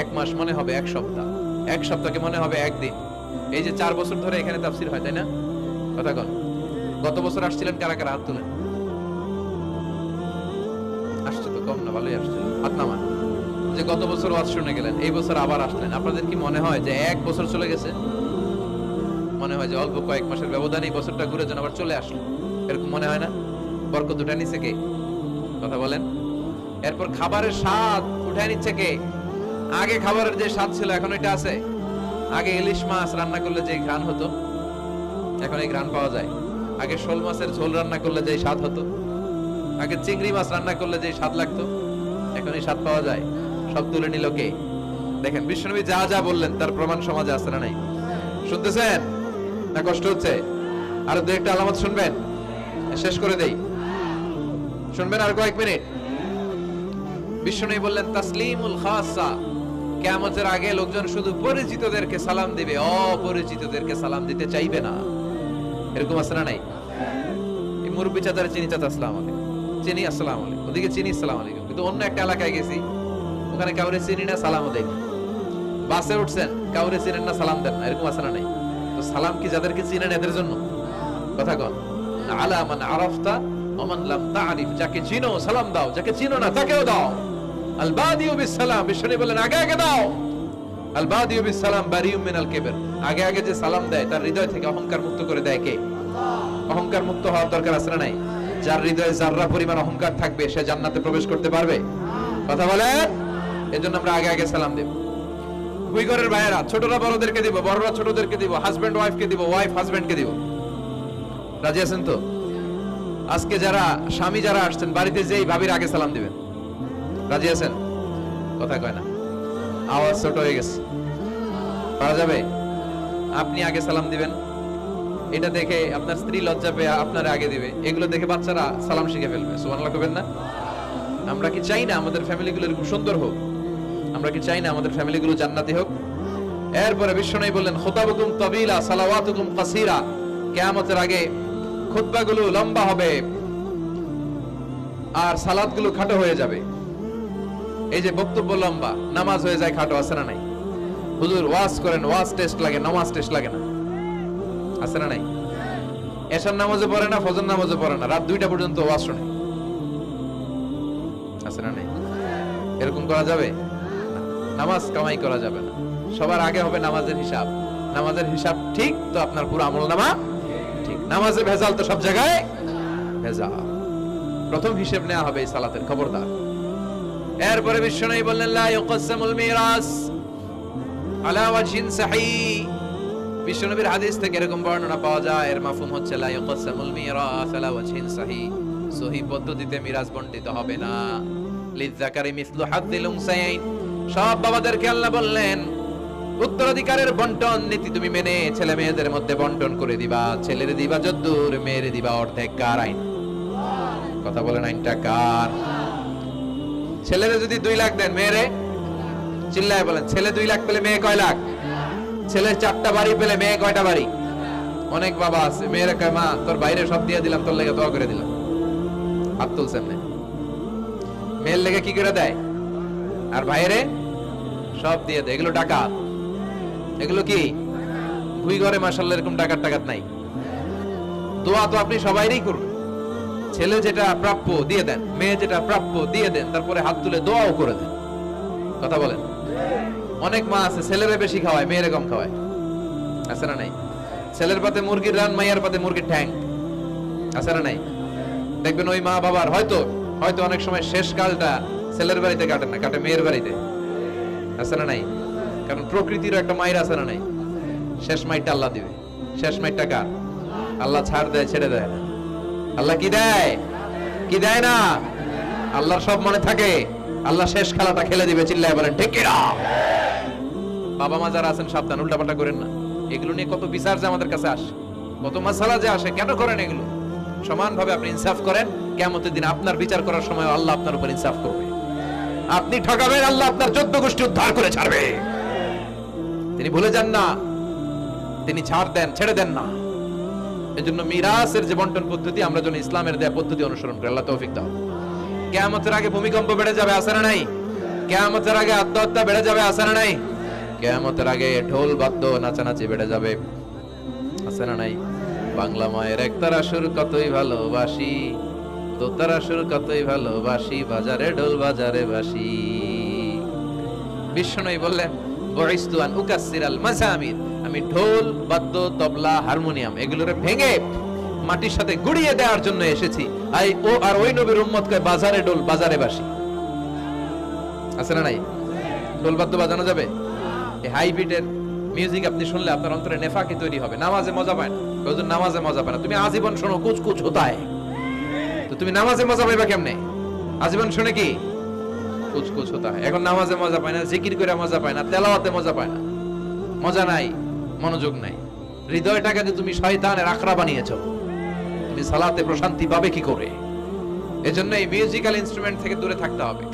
এক মাস মনে হবে এক সপ্তাহ, এক সপ্তাহকে মনে হবে একদিন। এই যে 4 বছর ধরে এখানে তাফসীর হয়, তাই না? কথা কন, গত বছর আসছিলেন কারা কারা? হাত তুলেন। আসছে তো কম না, ভালোই আসছিল, হাত নামান। যে গত বছর ওয়াজ শুনে গেলেন, এই বছর আবার আসলেন, আপনাদের কি মনে হয় যে 1 বছর চলে গেছে? মনে হয় যে অল্প কয়েক মাসের ব্যবধানে এই বছরটা ঘুরে যেন আবার চলে আসলো, এরকম মনে হয় না? বরকত উঠে নিচ্ছে কে? কথা বলেন। এরপর খাবারের স্বাদ উঠে নিচ্ছে কে? আগে খাবারের যে স্বাদ ছিল এখন এটা আছে? আগে ইলিশ মাছ রান্না করলে যে ঘ্রাণ হতো, এখন এই ঘ্রাণ পাওয়া যায়? আগে শোল মাছের ঝোল রান্না করলে যে স্বাদ হতো, আগে চিংড়ি মাছ রান্না করলে যে স্বাদ লাগতো, এখন এই স্বাদ পাওয়া যায়? সব তুলে নিল কে? দেখেন বিশ্বনবী যা যা বললেন তার প্রমাণ সমাজে আছে না নাই? শুনতেছেন না? কষ্ট হচ্ছে? আর দু একটা আলামত শুনবেন, শেষ করে দেই। শুনবেন আর কয়েক মিনিট। বিশ্বনবী বললেন তাসলিমুল খাসা, কিয়ামতের আগে লোকজন শুধু পরিচিতদেরকে সালাম দিবে, অপরিচিতদেরকে সালাম দিতে চাইবে না। এরকম আছে না নাই? এই মুরব্বি চাচারে চিনি, চাচা আসসালামু আলাইকুম, চিনি আসসালামু আলাইকুম, ওদিকে চিনি আসসালামু আলাইকুম, কিন্তু অন্য একটা এলাকায় গেছি, ওখানে কাউরে চিনি না, সালামও দেয় না। বাসে উঠছেন, কাউরে চিনেন না, সালাম দেন না, এরকম আছে না নাই? তো সালাম কি যাদেরকে চিনেন এদের জন্য? কথা কন, আলা মান আরাফতা ওয়া মান লাম তা'রিফ, যাকে চিনো সালাম দাও, যাকে চিনো না তাকেও দাও। আল বাদিউ বিস সালাম, বিশ্বনবী বলেন আগে আগে দাও। আল বাদিউ বিস সালাম বারিউম মিনাল কিবর, আগে আগে যে সালাম দেয় তার হৃদয় থেকে অহংকার মুক্ত করে দেয় কে? অহংকার মুক্ত হওয়ার দরকার আছে না নাই? যার হৃদয়ে যাররা পরিমাণ অহংকার থাকবে সে জান্নাতে প্রবেশ করতে পারবে? কথা বলেন। এজন্য আমরা আগে আগে সালাম দেব। দুই ঘরের ভাইয়েরা, ছোটরা বড়দেরকে দিব, বড়রা ছোটদেরকে দিব, হাজবেন্ড ওয়াইফকে দিব, ওয়াইফ হাজবেন্ডকে দিব। রাজি আছেন তো? আজকে যারা স্বামী যারা আসছেন, বাড়িতে যেই ভাবির আগে সালাম দিবেন। রাজি আছেন? কথা কয় না, আওয়াজ ছোট হয়ে গেছে, পারা যাবে? আপনি আগে সালাম দিবেন, এটা দেখে আপনার স্ত্রী লজ্জা পেয়ে আপনার আগে দিবে, এগুলো দেখে বাচ্চারা সালাম শিখে ফেলবে। সুবহানাল্লাহ কইবেন না? আমরা কি চাই না আমাদের ফ্যামিলিগুলো এরকম সুন্দর হোক? আমরা কি চাই না আমাদের ফ্যামিলিগুলো জান্নাতি হোক? এরপরে বিশ্বনবী বললেন খুতাবুকুম তাবিলা সালাওয়াতুকুম কাসীরা, কিয়ামতের আগে খুতবাগুলো লম্বা হবে আর সালাতগুলো খাটো হয়ে যাবে। এই যে বক্তব্য লম্বা, নামাজ হয়ে যায় খাটো, আছে না নাই? হুজুর ওয়াজ করেন, ওয়াজ টেস্ট লাগে, নামাজ টেস্ট লাগে না, আছে না নাই? এশার নামাজে পড়ে না, ফজর নামাজে পড়ে না, রাত 2টা পর্যন্ত ওয়াজ শুনে, আছে না নাই? এরকম করা যাবে? নামাজ কামাই করা যাবে না। সবার আগে হবে নামাজের হিসাব। নামাজের হিসাব ঠিক তো আপনার পুরো আমলনামা ঠিক। নামাজে ভেজাল তো সব জায়গায় ভেজাল। প্রথম হিসাব নেওয়া হবে এই সালাতের, খবরদার। এরপরে বিশ্বনবী বললেন লা ইউকসামুল মিরাস আলা ওয়াজহিন সাহিহ। বিশ্বনবীর হাদিস থেকে এরকম বর্ণনা পাওয়া যায়, এর মাফহুম হচ্ছে লা ইউকসামুল মিরাস আলা ওয়াজহিন সাহিহ, সহিহ পদ্ধতিতে মিরাজ বণ্টিত হবে না। লিযাকারি মিসলু হাদ্দিল উনসায়াইন, সব বাবাদেরকে আল্লাহ বললেন উত্তরাধিকারের বন্টন নীতি তুমি মেনে ছেলে মেয়েদের মধ্যে বন্টন করে দিবা। ছেলের দিবা যদ্দুর, মেয়ের দিবা অর্ধেক। কার আইন? কথা বলেন, আইনটা কার? ছেলেরে যদি 2 লাখ দেন, মেয়েরে চিল্লায় বলেন, ছেলে 2 লাখ পেলে মেয়ে কয় লাখ? ছেলে 4টা বাড়ি পেলে মেয়ে কয়টা বাড়ি? অনেক বাবা আছে মেয়েরা কয় মা তোর বাইরে সব দিয়ে দিলাম, তোর লেগে দোয়া করে দিলাম। হাত তুলছে এমনি। মেয়ের লেগে কি করে দেয়? আর বাইরে সব দিয়ে দেয়। এগুলো ডাকাত। এগুলো কি ভুই ঘরে মাশাআল্লাহ এরকম ডাকাত টাকাত নাই। দোয়া তো আপনি সবাইরই করবেন। ছেলে যেটা প্রাপ্য দিয়ে দেন, মেয়ে যেটা প্রাপ্য দিয়ে দেন, তারপরে হাত তুলে দোয়াও করে দেন। কথা বলেন। অনেক মা আছে ছেলেরে বেশি খাওয়ায়, মেয়েরে কম খাওয়ায়। আছে না নাই? ছেলের পাতে মুরগির রান, মাইয়ার পাতে মুরগির ঠ্যাং। আছে না নাই? দেখবেন ওই মা বাবার হয়তো অনেক সময় শেষ কালটা ছেলের বাড়িতে কাটে না, কাটে মেয়ের বাড়িতে। আছে না নাই? কারণ প্রকৃতির একটা মায়ের আছে না নাই? শেষ মাইরটা আল্লাহ দিবে। শেষ মাইরটা কার? আল্লাহ ছাড় দেয়, ছেড়ে দেয় না। আল্লাহ কি দেয়? কি দেয় না? আল্লাহর সব মনে থাকে। আল্লাহ শেষ খেলাটা খেলে দিবে। চিল্লায় বলেন ঠিক কিনা? বাবা মা যারা আছেন সাবধান, উল্টাপাল্টা করেন না। এগুলো নিয়ে কত বিচার যে আমাদের কাছে আসে, কত মাসালা যে আসে। কেন করেন এগুলো? সমানভাবে আপনি ইনসাফ করেন, কিয়ামতের দিন আপনার বিচার করার সময় আল্লাহ আপনার উপর ইনসাফ করবে। আপনি ঠকাবেন, আল্লাহ আপনার 14 গোষ্ঠী উদ্ধার করে ছাড়বে। তিনি ভুলে যান না, তিনি ছাড় দেন, ছেড়ে দেন না। এজন্য মিরাসের যে বন্টন পদ্ধতি, আমরা যেন ইসলামের দেয়া পদ্ধতি অনুসরণ করি। আল্লাহ তৌফিক দাও। কিয়ামতের আগে ভূমিকম্প বেড়ে যাবে, আছে না নাই? কিয়ামতের আগে আত্মহত্যা বেড়ে যাবে, আছে না নাই? কিয়ামতের আগে ঢোল বাদ্য নাচানাচি বেড়ে যাবে, আছে না নাই? বাংলা মায়ের একতারা সুর কতই ভালোবাসি, দোতারা সুর কতই ভালোবাসি, বাজারে ঢোল বাজারে বাসি। বিষ্ণু বললেন বয়স্তু আন উকাসসিরাল মাযামির, আমি ঢোল বাদ্য তবলা হারমোনিয়াম এগুলোরে ভেঙে মাটির সাথে গুড়িয়ে দেওয়ার জন্য এসেছি। আর ওই নবীর উম্মত কয় বাজারে ঢোল বাজারে বাসি। আছে না নাই? ঢোল বাদ্য বাজানো যাবে? এই হাই বিটের মিউজিক আপনি শুনলে আপনার অন্তরে নেফাকি তৈরি হবে। নামাজে মজা পায় না, হুজুর নামাজে মজা পায় না। তুমি আজীবন শোনো কুচ কুচ হোতা है, তো তুমি নামাজে মজা পাইবা কেমনে? আজীবন শুনে কি কুচ কুচ হোতা है। এখন নামাজে মজা পায় না, জিকির করে মজা পায় না, তেলাওয়াতে মজা পায় না। মজা নাই, মনোযোগ নাই। হৃদয়টাকে তুমি শয়তানের আখড়া বানিয়েছো। তুমি সালাতে প্রশান্তি পাবে কি করে? এজন্য এই মিউজিক্যাল ইনস্ট্রুমেন্ট থেকে দূরে থাকতে হবে।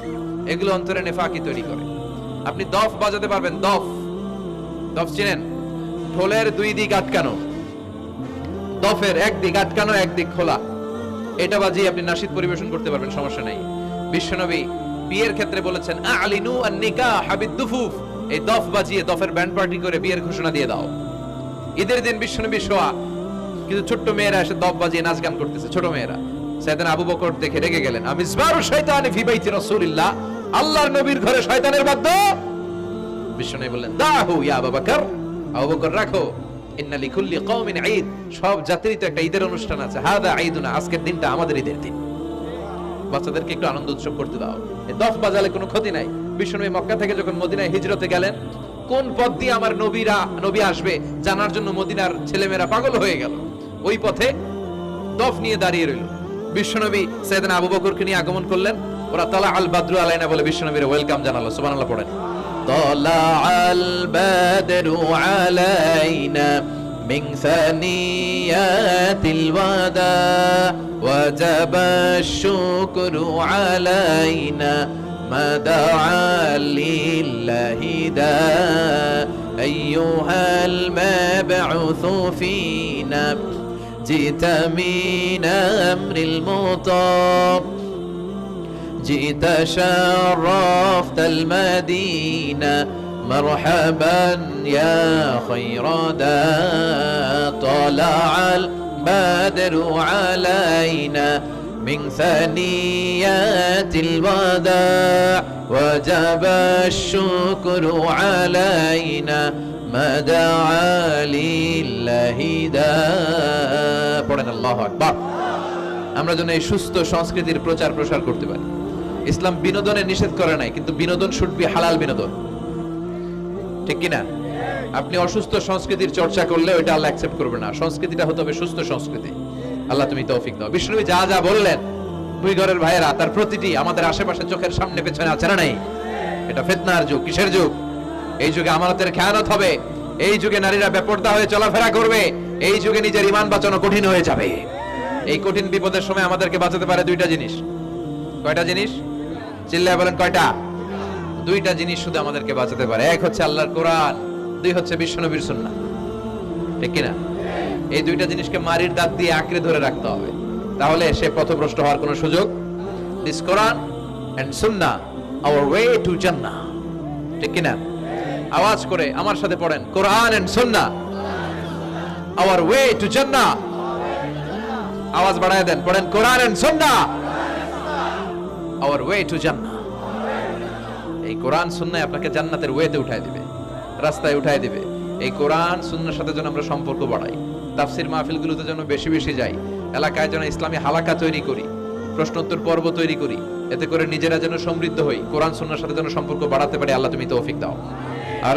এগুলো অন্তরে নেফাকি তৈরি করে। আপনি দফ বাজাতে পারবেন? দফ চিনেন? ঢোলের 2 দিক আটকানো, দফের এক দিক আটকানো, এক দিক খোলা। এটা বাজিয়ে আপনি নাশিদ পরিবেশন করতে পারবেন, সমস্যা নাই। বিশ্বনবী বিয়ের ক্ষেত্রে বলেছেন আলিনু আন নিকাহ বিদ-দুফুফ, এই দফ বাজিয়ে দফের ব্যান্ড পার্টি করে বিয়ের ঘোষণা দিয়ে দাও। ঈদের দিন বিশ্বনবী শোয়া, কিন্তু ছোট্ট মেয়েরা এসে দফ বাজিয়ে নাচ গান করতেছে, ছোট মেয়েরা। সাইয়েদনা আবু বকর দেখে রেগে গেলেন, আমিসবারু শাইতানি ফি বাইতি রাসূলিল্লাহ, আল্লাহর নবীর ঘরে শয়তানের বাদ্য। বিশ্বনবী বললেন দাহু ইয়া আবু বকর, আবু বকর রাখো, ইন্না লিকুল্লি কওমিন ঈদ, সব জাতিরই তো একটা ঈদের অনুষ্ঠান আছে। হাদা ঈদুনা, আজকের দিনটা আমাদের ঈদের দিন। বাচ্চাদেরকে একটু আনন্দ উৎসব করতে দাও। এই দফ বাজালে কোনো ক্ষতি নাই। বিশ্বনবী মক্কা থেকে যখন মদিনায় হিজরতে গেলেন, কোন পথ দিয়ে আমার নবী আসবে জানার জন্য মদিনার ছেলেমেয়েরা পাগল হয়ে গেল। ওই পথে দফ নিয়ে দাঁড়িয়ে রইল। বিশ্বনবী সাইয়েদনা আবু বকরকে নিয়ে আগমন করলেন। ওরা তালা আল বাদরু আলাইনা বলে বিশ্বনবীর ওয়েলকাম জানালো। সুবহানাল্লাহ পড়েন। তালা আল বাদরু আলাইনা মিন সানিয়াতিল ওয়াদা ওয়াজাবা শুকরু আলাইনা মাদাআ লিল্লাহি দা আইয়ুহাল মাবউসু ফিনা جئت من أمر المطاب جئت شرفت المدينة مرحبا يا خير دا طلع البدر علينا من ثنيات الوداع وجب الشكر علينا মাদাআ লিল্লাহি দা। পড়েন আল্লাহু আকবার। আমরা যেন এই সুস্থ সংস্কৃতির প্রচার প্রসার করতে পারি। ইসলাম বিনোদনে নিষেধ করে নাই, কিন্তু বিনোদন শুড বি হালাল বিনোদন, ঠিক কি না? আপনি অসুস্থ সংস্কৃতির চর্চা করলে ওইটা আল্লাহ অ্যাকসেপ্ট করবে না। সংস্কৃতিটা হতে হবে সুস্থ সংস্কৃতি। আল্লাহ তুমি তৌফিক দাও। বিষ্ণুবী যা যা বললেন, দুই ঘরের ভাইয়েরা, তার প্রতিটি আমাদের আশেপাশে চোখের সামনে পেছনে আছে না নাই? এটা ফিতনার যুগ। কিসের যুগ? এই যুগে আমানতের খেয়ানত হবে, এই যুগে নারীরা বেপরদা হয়ে চলাফেরা করবে, এই যুগে নিজের ঈমান বাঁচানো কঠিন হয়ে যাবে। এই কঠিন বিপদের সময় আমাদেরকে বাঁচাতে পারে দুইটা জিনিস। কয়টা জিনিস? চিল্লায় বলেন কয়টা? দুইটা জিনিস শুধু আমাদেরকে বাঁচাতে পারে। এক হচ্ছে আল্লাহর কোরআন, দুই হচ্ছে বিশ্বনবীর সুন্নাহ। ঠিক কিনা? এই দুইটা জিনিসকে মারির দাঁত দিয়ে আঁকড়ে ধরে রাখতে হবে, তাহলে সে পথভ্রষ্ট হওয়ার কোনো সুযোগ। This Quran and Sunnah hour way to জান্নাহ। ঠিক কিনা? আওয়াজ করে আমার সাথে পড়েন, কোরআন and Sunnah hour way to জান্নাহ। আওয়াজ বাড়ায় দেন, পড়েন, কোরআন and Sunnah hour way to জান্নাহ। এই কোরআন সুন্নাহ আপনাকে জান্নাতের ওয়েতে উঠায় দিবে, রাস্তায় উঠায় দিবে। এই কোরআন সুন্নাহর সাথে যেন আমরা সম্পর্ক বাড়াই, তাফসীর মাহফিলগুলোতে যেন বেশি বেশি যাই, এলাকায় যেন ইসলামী হালাকা তৈরি করি, প্রশ্নোত্তর পর্ব তৈরি করি, এতে করে নিজেরা যেন সমৃদ্ধ হই, কোরআন সুন্নাহর সাথে যেন সম্পর্ক বাড়াতে পারি। আল্লাহ তুমি তৌফিক দাও। আর